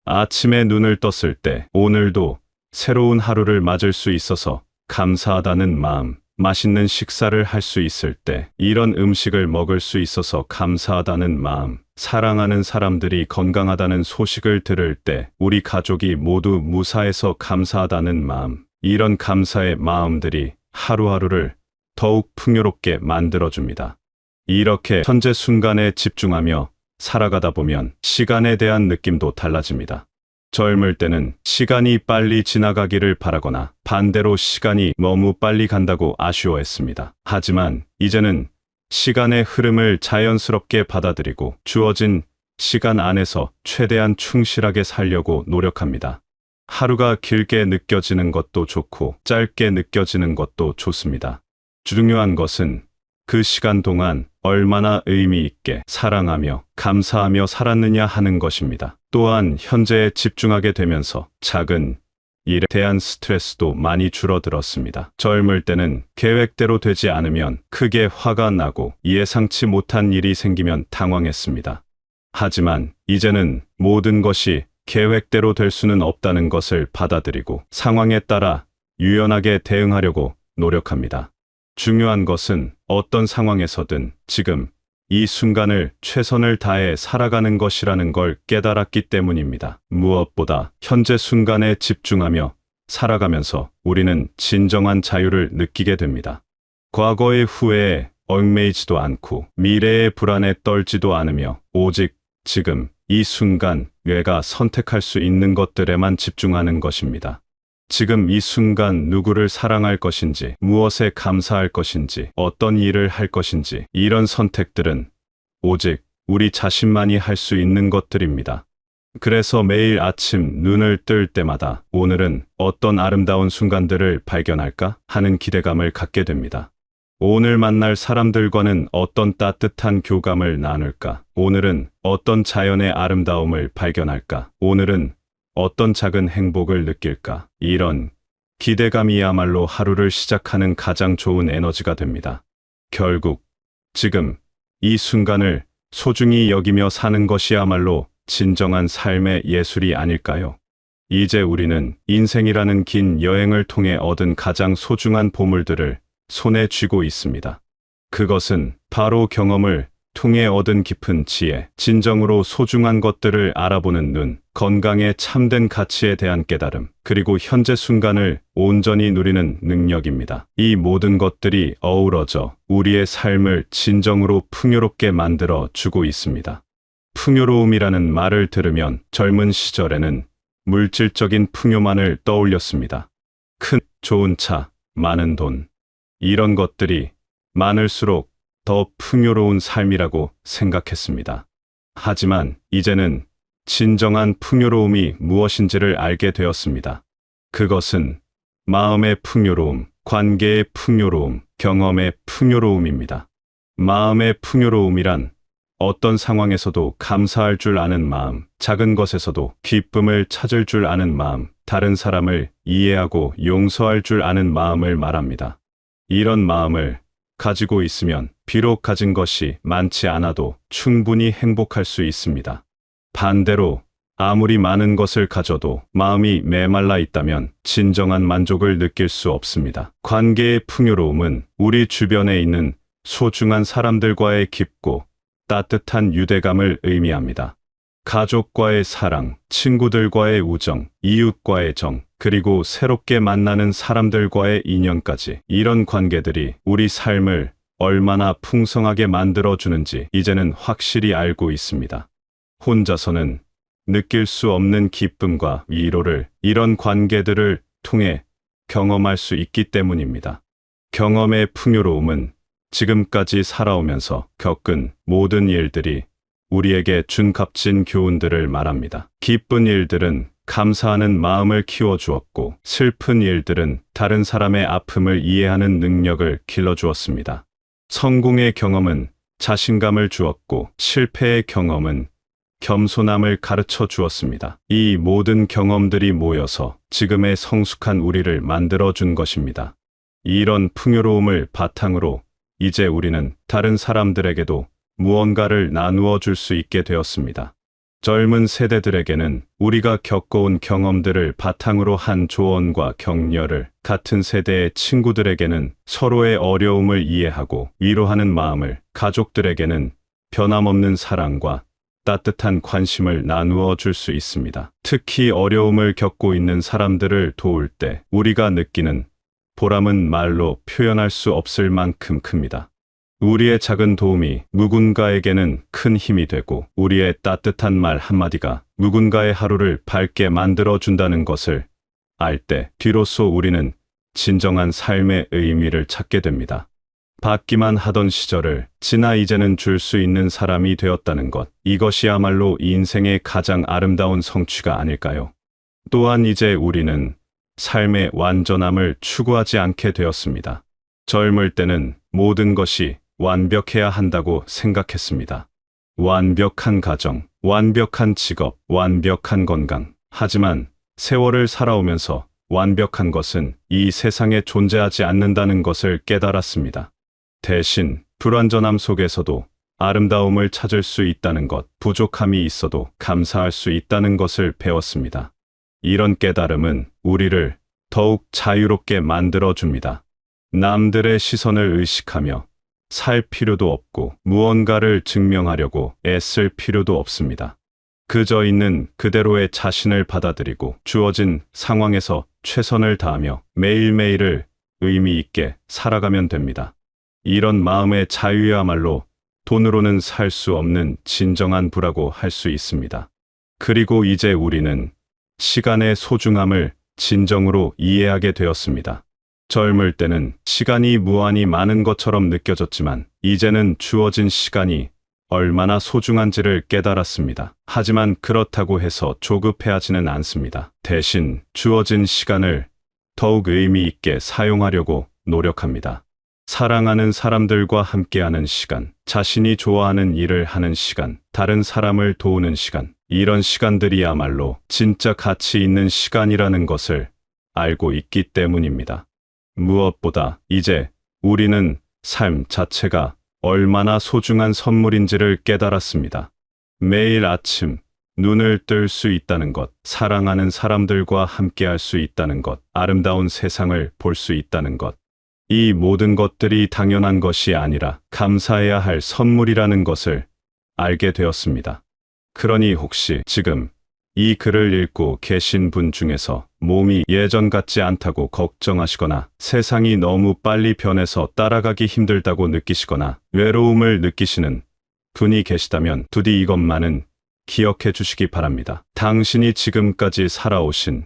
아침에 눈을 떴을 때 오늘도 새로운 하루를 맞을 수 있어서 감사하다는 마음, 맛있는 식사를 할 수 있을 때, 이런 음식을 먹을 수 있어서 감사하다는 마음, 사랑하는 사람들이 건강하다는 소식을 들을 때 우리 가족이 모두 무사해서 감사하다는 마음, 이런 감사의 마음들이 하루하루를 더욱 풍요롭게 만들어줍니다. 이렇게 현재 순간에 집중하며 살아가다 보면 시간에 대한 느낌도 달라집니다. 젊을 때는 시간이 빨리 지나가기를 바라거나 반대로 시간이 너무 빨리 간다고 아쉬워했습니다. 하지만 이제는 시간의 흐름을 자연스럽게 받아들이고 주어진 시간 안에서 최대한 충실하게 살려고 노력합니다. 하루가 길게 느껴지는 것도 좋고 짧게 느껴지는 것도 좋습니다. 중요한 것은 그 시간 동안 얼마나 의미 있게 사랑하며 감사하며 살았느냐 하는 것입니다. 또한 현재에 집중하게 되면서 작은 일에 대한 스트레스도 많이 줄어들었습니다. 젊을 때는 계획대로 되지 않으면 크게 화가 나고 예상치 못한 일이 생기면 당황했습니다. 하지만 이제는 모든 것이 계획대로 될 수는 없다는 것을 받아들이고 상황에 따라 유연하게 대응하려고 노력합니다. 중요한 것은 어떤 상황에서든 지금 이 순간을 최선을 다해 살아가는 것이라는 걸 깨달았기 때문입니다. 무엇보다 현재 순간에 집중하며 살아가면서 우리는 진정한 자유를 느끼게 됩니다. 과거의 후회에 얽매이지도 않고 미래의 불안에 떨지도 않으며 오직 지금 이 순간 뇌가 선택할 수 있는 것들에만 집중하는 것입니다. 지금 이 순간 누구를 사랑할 것인지, 무엇에 감사할 것인지, 어떤 일을 할 것인지, 이런 선택들은 오직 우리 자신만이 할 수 있는 것들입니다. 그래서 매일 아침 눈을 뜰 때마다 오늘은 어떤 아름다운 순간들을 발견할까 하는 기대감을 갖게 됩니다. 오늘 만날 사람들과는 어떤 따뜻한 교감을 나눌까? 오늘은 어떤 자연의 아름다움을 발견할까? 오늘은 어떤 작은 행복을 느낄까? 이런 기대감이야말로 하루를 시작하는 가장 좋은 에너지가 됩니다. 결국 지금 이 순간을 소중히 여기며 사는 것이야말로 진정한 삶의 예술이 아닐까요? 이제 우리는 인생이라는 긴 여행을 통해 얻은 가장 소중한 보물들을 손에 쥐고 있습니다. 그것은 바로 경험을 통해 얻은 깊은 지혜, 진정으로 소중한 것들을 알아보는 눈, 건강의 참된 가치에 대한 깨달음, 그리고 현재 순간을 온전히 누리는 능력입니다. 이 모든 것들이 어우러져 우리의 삶을 진정으로 풍요롭게 만들어 주고 있습니다. 풍요로움이라는 말을 들으면 젊은 시절에는 물질적인 풍요만을 떠올렸습니다. 큰, 좋은 차, 많은 돈, 이런 것들이 많을수록 더 풍요로운 삶이라고 생각했습니다. 하지만 이제는 진정한 풍요로움이 무엇인지를 알게 되었습니다. 그것은 마음의 풍요로움, 관계의 풍요로움, 경험의 풍요로움입니다. 마음의 풍요로움이란 어떤 상황에서도 감사할 줄 아는 마음, 작은 것에서도 기쁨을 찾을 줄 아는 마음, 다른 사람을 이해하고 용서할 줄 아는 마음을 말합니다. 이런 마음을 가지고 있으면 비록 가진 것이 많지 않아도 충분히 행복할 수 있습니다. 반대로 아무리 많은 것을 가져도 마음이 메말라 있다면 진정한 만족을 느낄 수 없습니다. 관계의 풍요로움은 우리 주변에 있는 소중한 사람들과의 깊고 따뜻한 유대감을 의미합니다. 가족과의 사랑, 친구들과의 우정, 이웃과의 정, 그리고 새롭게 만나는 사람들과의 인연까지, 이런 관계들이 우리 삶을 얼마나 풍성하게 만들어주는지 이제는 확실히 알고 있습니다. 혼자서는 느낄 수 없는 기쁨과 위로를 이런 관계들을 통해 경험할 수 있기 때문입니다. 경험의 풍요로움은 지금까지 살아오면서 겪은 모든 일들이 우리에게 준 값진 교훈들을 말합니다. 기쁜 일들은 감사하는 마음을 키워주었고, 슬픈 일들은 다른 사람의 아픔을 이해하는 능력을 길러주었습니다. 성공의 경험은 자신감을 주었고, 실패의 경험은 겸손함을 가르쳐 주었습니다. 이 모든 경험들이 모여서 지금의 성숙한 우리를 만들어준 것입니다. 이런 풍요로움을 바탕으로 이제 우리는 다른 사람들에게도 무언가를 나누어 줄 수 있게 되었습니다. 젊은 세대들에게는 우리가 겪어온 경험들을 바탕으로 한 조언과 격려를, 같은 세대의 친구들에게는 서로의 어려움을 이해하고 위로하는 마음을, 가족들에게는 변함없는 사랑과 따뜻한 관심을 나누어 줄 수 있습니다. 특히 어려움을 겪고 있는 사람들을 도울 때 우리가 느끼는 보람은 말로 표현할 수 없을 만큼 큽니다. 우리의 작은 도움이 누군가에게는 큰 힘이 되고 우리의 따뜻한 말 한마디가 누군가의 하루를 밝게 만들어 준다는 것을 알 때 비로소 우리는 진정한 삶의 의미를 찾게 됩니다. 받기만 하던 시절을 지나 이제는 줄 수 있는 사람이 되었다는 것, 이것이야말로 인생의 가장 아름다운 성취가 아닐까요? 또한 이제 우리는 삶의 완전함을 추구하지 않게 되었습니다. 젊을 때는 모든 것이 완벽해야 한다고 생각했습니다. 완벽한 가정, 완벽한 직업, 완벽한 건강. 하지만 세월을 살아오면서 완벽한 것은 이 세상에 존재하지 않는다는 것을 깨달았습니다. 대신 불완전함 속에서도 아름다움을 찾을 수 있다는 것, 부족함이 있어도 감사할 수 있다는 것을 배웠습니다. 이런 깨달음은 우리를 더욱 자유롭게 만들어줍니다. 남들의 시선을 의식하며 살 필요도 없고 무언가를 증명하려고 애쓸 필요도 없습니다. 그저 있는 그대로의 자신을 받아들이고 주어진 상황에서 최선을 다하며 매일매일을 의미 있게 살아가면 됩니다. 이런 마음의 자유야말로 돈으로는 살 수 없는 진정한 부라고 할 수 있습니다. 그리고 이제 우리는 시간의 소중함을 진정으로 이해하게 되었습니다. 젊을 때는 시간이 무한히 많은 것처럼 느껴졌지만 이제는 주어진 시간이 얼마나 소중한지를 깨달았습니다. 하지만 그렇다고 해서 조급해하지는 않습니다. 대신 주어진 시간을 더욱 의미 있게 사용하려고 노력합니다. 사랑하는 사람들과 함께하는 시간, 자신이 좋아하는 일을 하는 시간, 다른 사람을 도우는 시간, 이런 시간들이야말로 진짜 가치 있는 시간이라는 것을 알고 있기 때문입니다. 무엇보다 이제 우리는 삶 자체가 얼마나 소중한 선물인지를 깨달았습니다. 매일 아침 눈을 뜰 수 있다는 것, 사랑하는 사람들과 함께할 수 있다는 것, 아름다운 세상을 볼 수 있다는 것, 이 모든 것들이 당연한 것이 아니라 감사해야 할 선물이라는 것을 알게 되었습니다. 그러니 혹시 지금 이 글을 읽고 계신 분 중에서 몸이 예전 같지 않다고 걱정하시거나 세상이 너무 빨리 변해서 따라가기 힘들다고 느끼시거나 외로움을 느끼시는 분이 계시다면 부디 이것만은 기억해 주시기 바랍니다. 당신이 지금까지 살아오신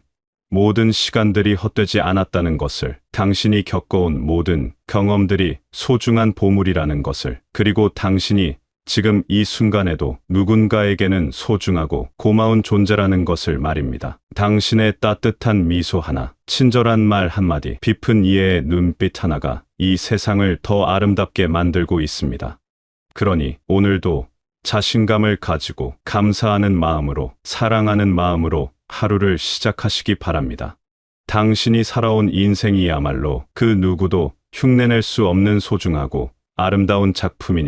모든 시간들이 헛되지 않았다는 것을, 당신이 겪어온 모든 경험들이 소중한 보물이라는 것을, 그리고 당신이 지금 이 순간에도 누군가에게는 소중하고 고마운 존재라는 것을 말입니다. 당신의 따뜻한 미소 하나, 친절한 말 한마디, 깊은 이해의 눈빛 하나가 이 세상을 더 아름답게 만들고 있습니다. 그러니 오늘도 자신감을 가지고 감사하는 마음으로, 사랑하는 마음으로 하루를 시작하시기 바랍니다. 당신이 살아온 인생이야말로 그 누구도 흉내낼 수 없는 소중하고 아름다운 작품이니까